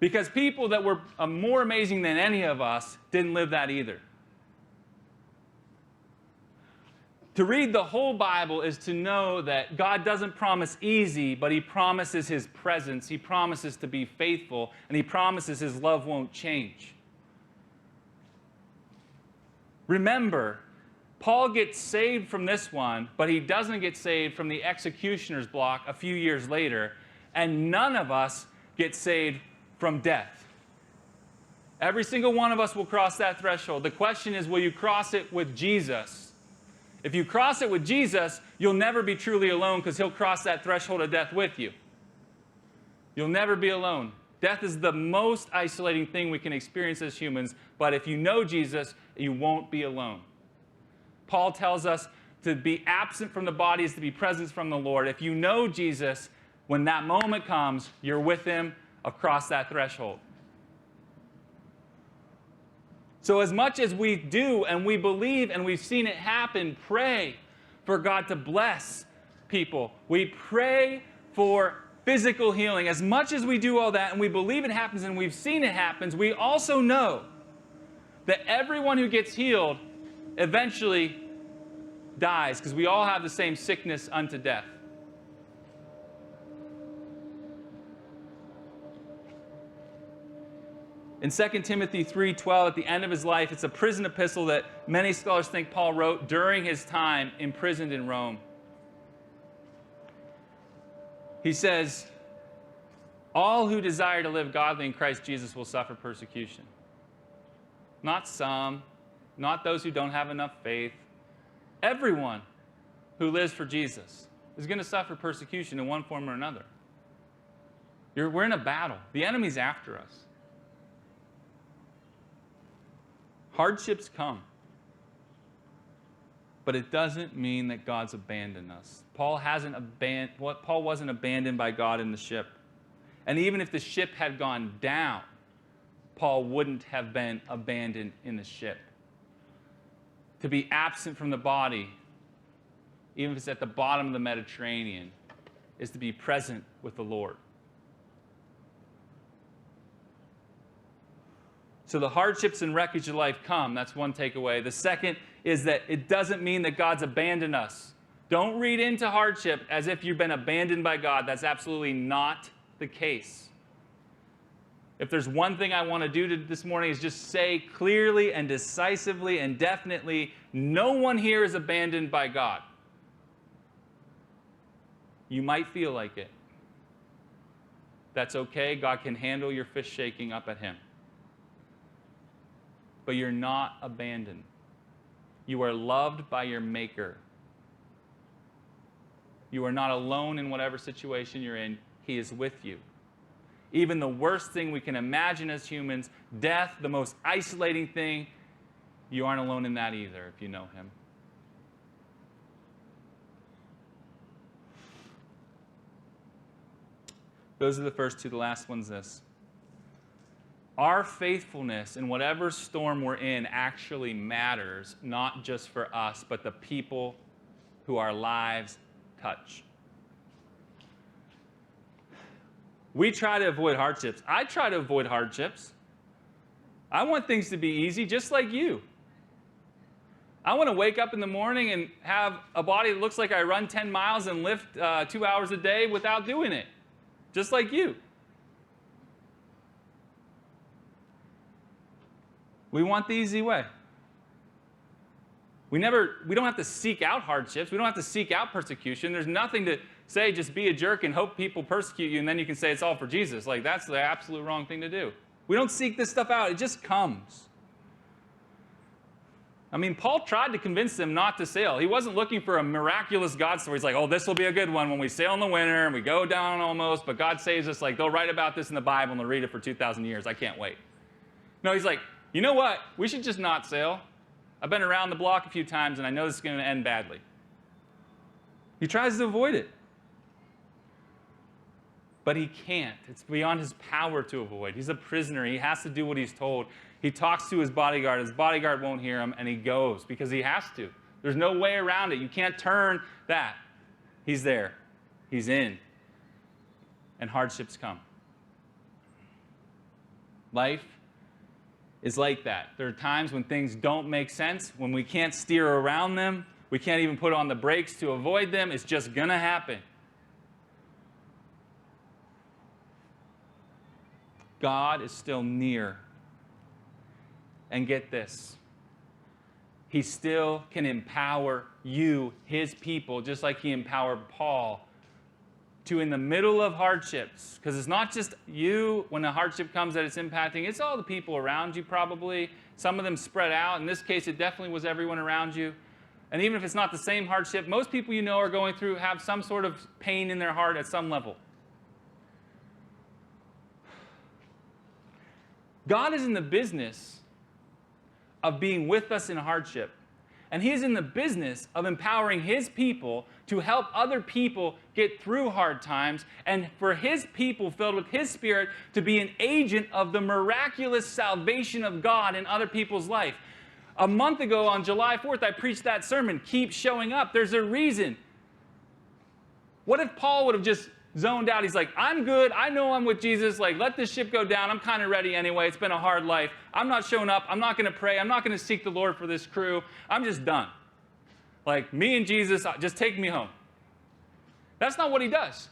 Because people that were more amazing than any of us didn't live that either. To read the whole Bible is to know that God doesn't promise easy, but he promises his presence. He promises to be faithful, and he promises his love won't change. Remember, Paul gets saved from this one, but he doesn't get saved from the executioner's block a few years later, and none of us get saved from death. Every single one of us will cross that threshold. The question is, will you cross it with Jesus? If you cross it with Jesus, you'll never be truly alone because he'll cross that threshold of death with you. You'll never be alone. Death is the most isolating thing we can experience as humans, but if you know Jesus, you won't be alone. Paul tells us to be absent from the body is to be present from the Lord. If you know Jesus, when that moment comes, you're with him across that threshold. So as much as we do and we believe and we've seen it happen, pray for God to bless people. We pray for physical healing. As much as we do all that and we believe it happens and we've seen it happens, we also know that everyone who gets healed eventually dies because we all have the same sickness unto death. In 2 Timothy 3:12, at the end of his life, it's a prison epistle that many scholars think Paul wrote during his time imprisoned in Rome. He says, all who desire to live godly in Christ Jesus will suffer persecution. Not some, not those who don't have enough faith. Everyone who lives for Jesus is going to suffer persecution in one form or another. We're in a battle. The enemy's after us. Hardships come. But it doesn't mean that God's abandoned us. Paul wasn't abandoned by God in the ship. And even if the ship had gone down, Paul wouldn't have been abandoned in the ship. To be absent from the body, even if it's at the bottom of the Mediterranean, is to be present with the Lord. So the hardships and wreckage of life come. That's one takeaway. The second is that it doesn't mean that God's abandoned us. Don't read into hardship as if you've been abandoned by God. That's absolutely not the case. If there's one thing I want to do this morning is just say clearly and decisively and definitely, no one here is abandoned by God. You might feel like it. That's okay. God can handle your fist shaking up at him. But you're not abandoned. You are loved by your Maker. You are not alone in whatever situation you're in. He is with you. Even the worst thing we can imagine as humans, death, the most isolating thing, you aren't alone in that either if you know him. Those are the first two. The last one's this. Our faithfulness in whatever storm we're in actually matters, not just for us, but the people who our lives touch. We try to avoid hardships. I try to avoid hardships. I want things to be easy, just like you. I want to wake up in the morning and have a body that looks like I run 10 miles and lift 2 hours a day without doing it, just like you. We want the easy way. We don't have to seek out hardships. We don't have to seek out persecution. There's nothing to say, just be a jerk and hope people persecute you, and then you can say it's all for Jesus. Like, that's the absolute wrong thing to do. We don't seek this stuff out. It just comes. I mean, Paul tried to convince them not to sail. He wasn't looking for a miraculous God story. He's like, oh, this will be a good one when we sail in the winter and we go down almost, but God saves us. Like, they'll write about this in the Bible and they'll read it for 2,000 years. I can't wait. No, he's like, you know what? We should just not sail. I've been around the block a few times and I know this is going to end badly. He tries to avoid it. But he can't. It's beyond his power to avoid. He's a prisoner. He has to do what he's told. He talks to his bodyguard. His bodyguard won't hear him, and he goes because he has to. There's no way around it. You can't turn that. He's there. He's in. And hardships come. Life is like that. There are times when things don't make sense, when we can't steer around them. We can't even put on the brakes to avoid them. It's just going to happen. God is still near. And get this. He still can empower you, his people, just like he empowered Paul, to in the middle of hardships. Because it's not just you when a hardship comes that it's impacting. It's all the people around you probably. Some of them spread out. In this case, it definitely was everyone around you. And even if it's not the same hardship, most people you know are going through have some sort of pain in their heart at some level. God is in the business of being with us in hardship. And he is in the business of empowering his people to help other people get through hard times and for his people filled with his Spirit to be an agent of the miraculous salvation of God in other people's life. A month ago on July 4th, I preached that sermon, Keep Showing Up. There's a reason. What if Paul would have just zoned out? He's like, I'm good. I know I'm with Jesus. Like, let this ship go down. I'm kind of ready anyway. It's been a hard life. I'm not showing up. I'm not going to pray. I'm not going to seek the Lord for this crew. I'm just done. Like, me and Jesus, just take me home. That's not what he does.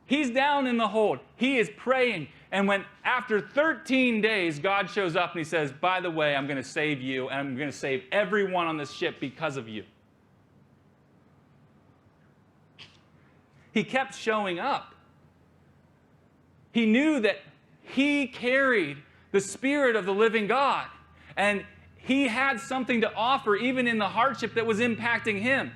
He's down in the hold. He is praying. And when after 13 days, God shows up and he says, by the way, I'm going to save you and I'm going to save everyone on this ship because of you. He kept showing up. He knew that he carried the Spirit of the living God. And he had something to offer even in the hardship that was impacting him.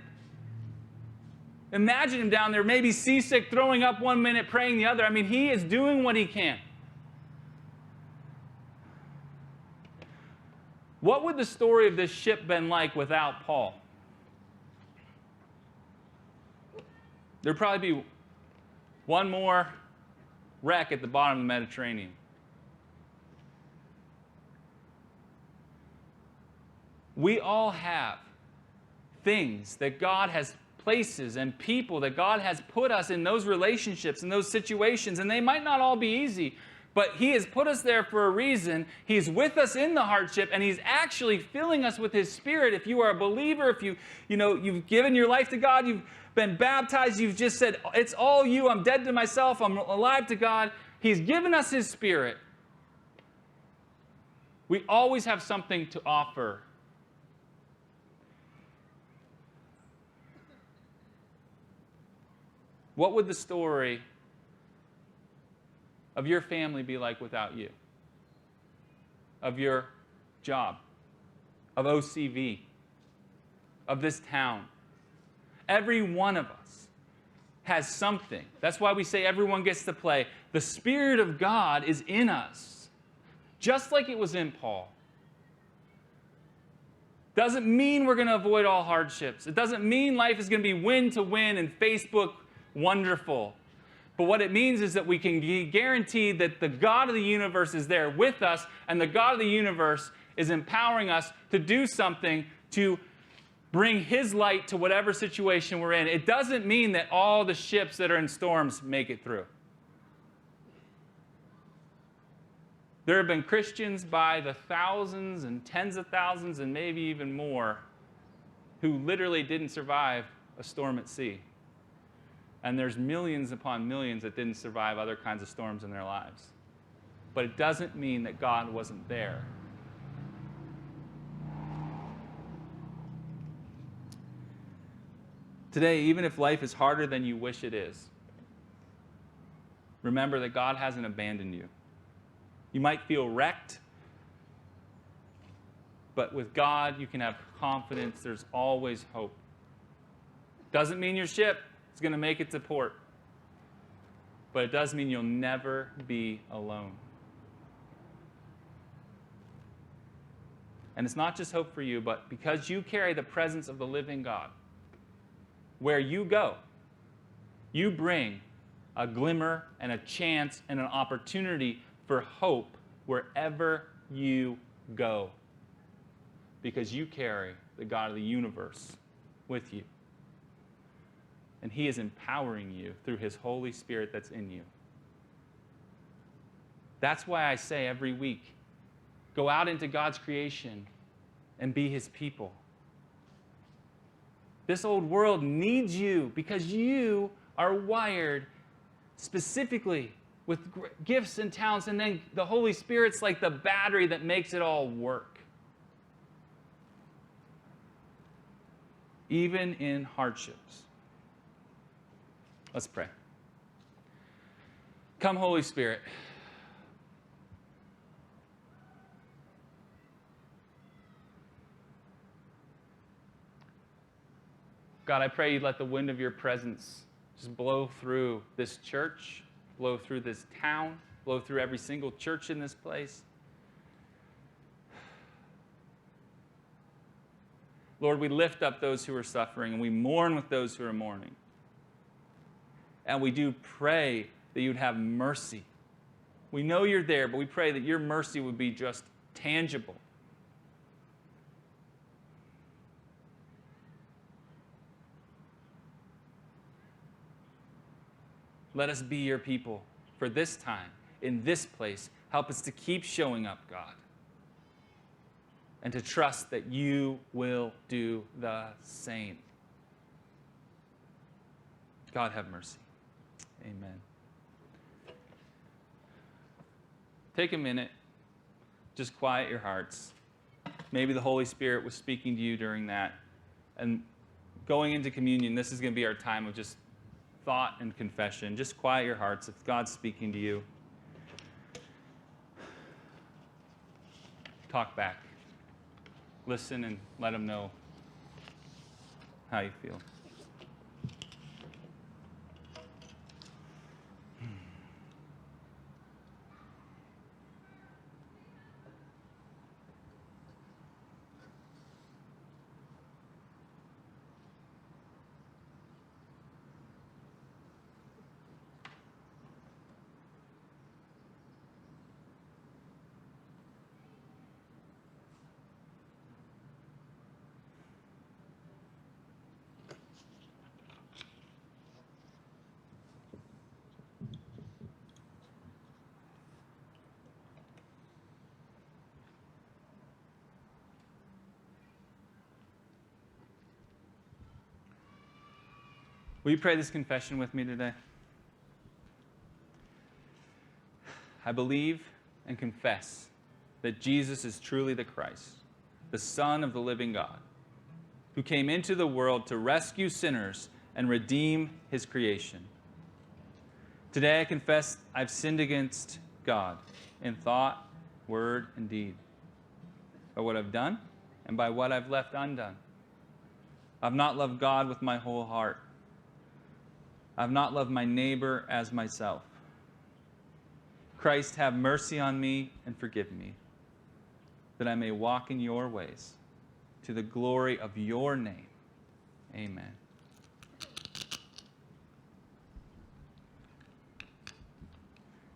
Imagine him down there, maybe seasick, throwing up one minute, praying the other. I mean, he is doing what he can. What would the story of this ship been like without Paul? There'd probably be one more wreck at the bottom of the Mediterranean. We all have things that God has, places and people that God has put us in those relationships, in those situations, and they might not all be easy, but he has put us there for a reason. He's with us in the hardship, and he's actually filling us with his Spirit. If you are a believer, if you've given your life to God, you've been baptized, you've just said, it's all you, I'm dead to myself, I'm alive to God. He's given us his Spirit. We always have something to offer. What would the story of your family be like without you? Of your job? Of OCV? Of this town? Every one of us has something. That's why we say everyone gets to play. The Spirit of God is in us, just like it was in Paul. Doesn't mean we're going to avoid all hardships. It doesn't mean life is going to be win to win and Facebook wonderful. But what it means is that we can be guaranteed that the God of the universe is there with us, and the God of the universe is empowering us to do something to bring his light to whatever situation we're in. It doesn't mean that all the ships that are in storms make it through. There have been Christians by the thousands and tens of thousands and maybe even more who literally didn't survive a storm at sea. And there's millions upon millions that didn't survive other kinds of storms in their lives. But it doesn't mean that God wasn't there. Today, even if life is harder than you wish it is, remember that God hasn't abandoned you. You might feel wrecked, but with God, you can have confidence. There's always hope. Doesn't mean your ship is going to make it to port, but it does mean you'll never be alone. And it's not just hope for you, but because you carry the presence of the living God, where you go, you bring a glimmer and a chance and an opportunity for hope wherever you go. Because you carry the God of the universe with you. And He is empowering you through His Holy Spirit that's in you. That's why I say every week, go out into God's creation and be His people. This old world needs you because you are wired specifically with gifts and talents, and then the Holy Spirit's like the battery that makes it all work. Even in hardships. Let's pray. Come, Holy Spirit. God, I pray you'd let the wind of your presence just blow through this church, blow through this town, blow through every single church in this place. Lord, we lift up those who are suffering, and we mourn with those who are mourning. And we do pray that you'd have mercy. We know you're there, but we pray that your mercy would be just tangible. Let us be your people for this time, in this place. Help us to keep showing up, God, and to trust that you will do the same. God, have mercy. Amen. Take a minute. Just quiet your hearts. Maybe the Holy Spirit was speaking to you during that. And going into communion, this is going to be our time of just thought and confession. Just quiet your hearts if God's speaking to you. Talk back. Listen and let Him know how you feel. Will you pray this confession with me today? I believe and confess that Jesus is truly the Christ, the Son of the living God, who came into the world to rescue sinners and redeem His creation. Today I confess I've sinned against God in thought, word, and deed, by what I've done and by what I've left undone. I've not loved God with my whole heart. I've not loved my neighbor as myself. Christ, have mercy on me and forgive me, that I may walk in your ways, to the glory of your name. Amen.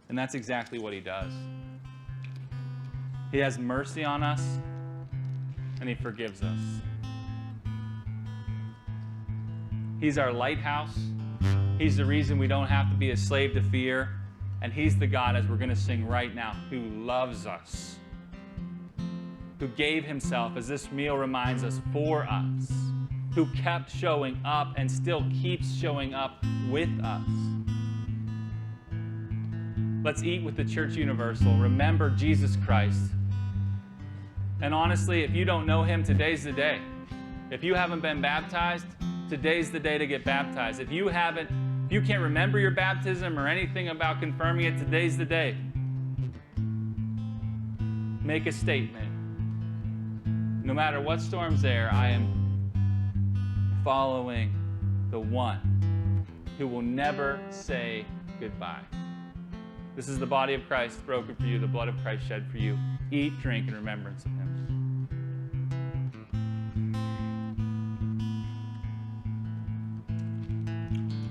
And that's exactly what He does. He has mercy on us, and He forgives us. He's our lighthouse. He's the reason we don't have to be a slave to fear. And He's the God, as we're going to sing right now, who loves us, who gave Himself, as this meal reminds us, for us, who kept showing up and still keeps showing up with us. Let's eat with the Church Universal. Remember Jesus Christ. And honestly, if you don't know Him, today's the day. If you haven't been baptized, today's the day to get baptized. If you can't remember your baptism or anything about confirming it, today's the day. Make a statement. No matter what storm's there, I am following the one who will never say goodbye. This is the body of Christ broken for you, the blood of Christ shed for you. Eat, drink in remembrance of him.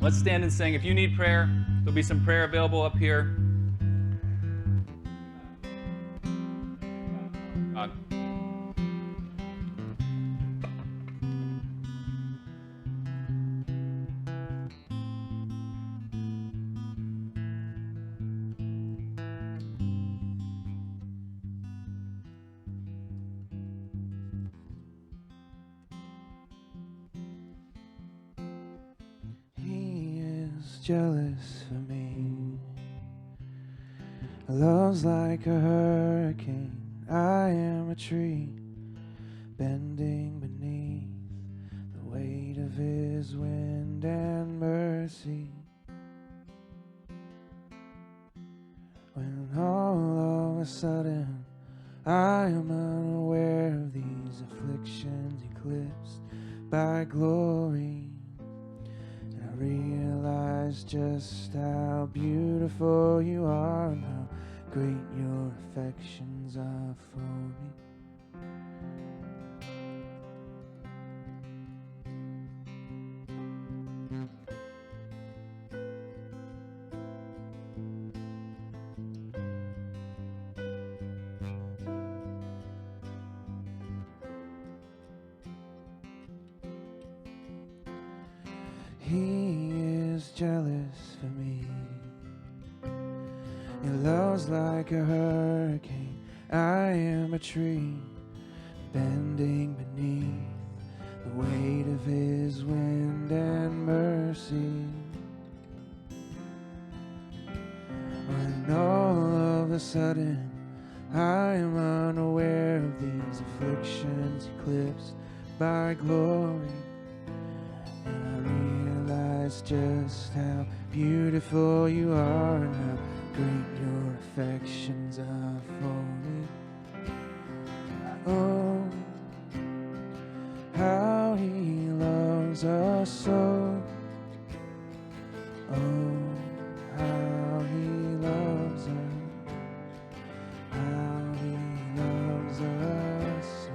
Let's stand and sing. If you need prayer, there'll be some prayer available up here. Jealous for me. Love's like a hurricane. I am a tree bending beneath the weight of his wind and mercy. When all of a sudden I am unaware of these afflictions eclipsed by glory, realize just how beautiful you are and how great your affections are for me. He is jealous for me. Your love's like a hurricane. I am a tree bending beneath the weight of his wind and mercy. When all of a sudden I am unaware of these afflictions eclipsed by glory, just how beautiful you are and how great your affections are for me. Oh, how he loves us so. Oh, how he loves us. How he loves us so.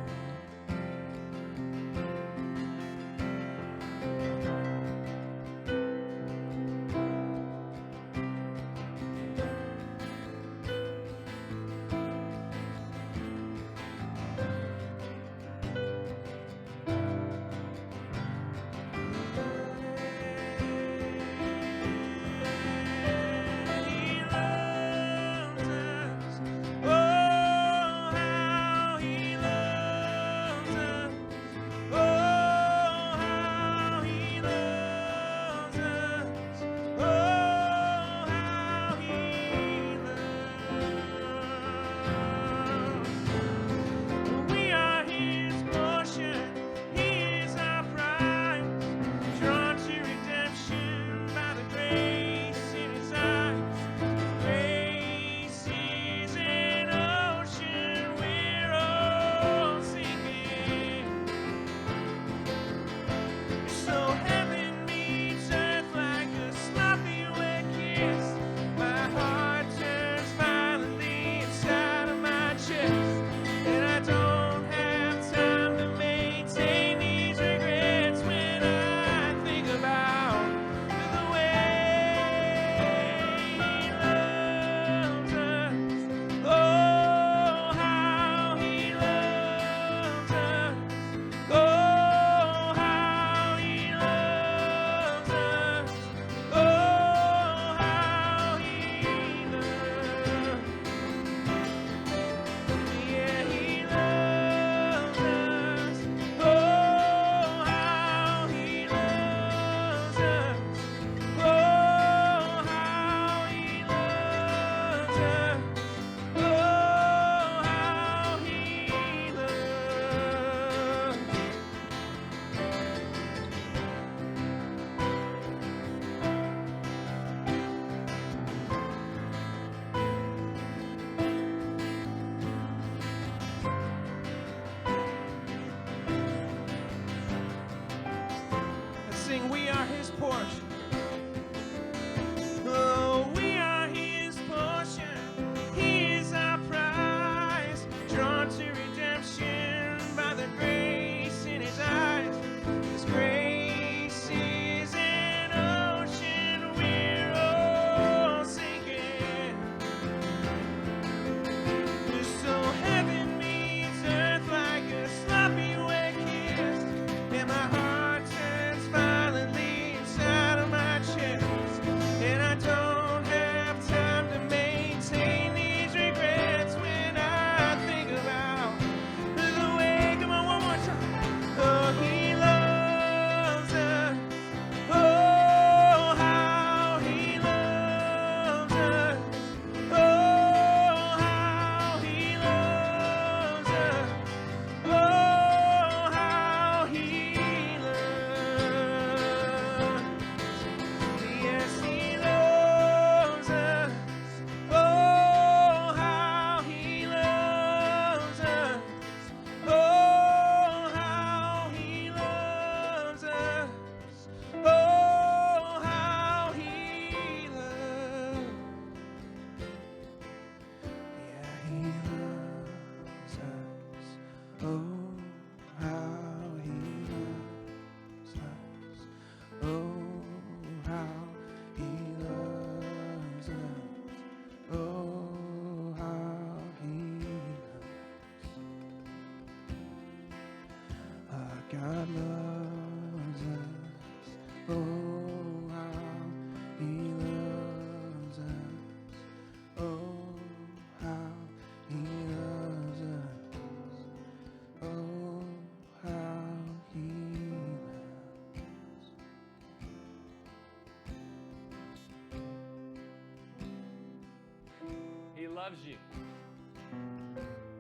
loves you.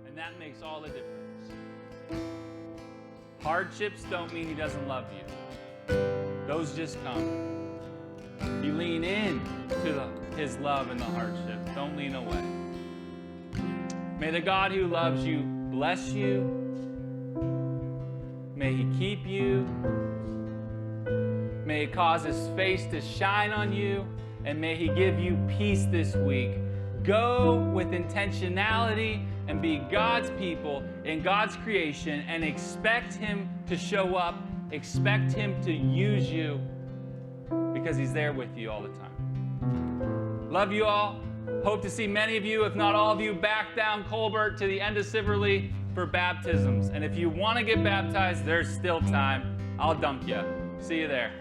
And that makes all the difference. Hardships don't mean he doesn't love you. Those just come. You lean in to his love in the hardship. Don't lean away. May the God who loves you bless you. May he keep you. May he cause his face to shine on you. And may he give you peace this week. Go with intentionality and be God's people in God's creation and expect him to show up. Expect him to use you because he's there with you all the time. Love you all. Hope to see many of you, if not all of you, back down Colbert to the end of Siverly for baptisms. And if you want to get baptized, there's still time. I'll dunk you. See you there.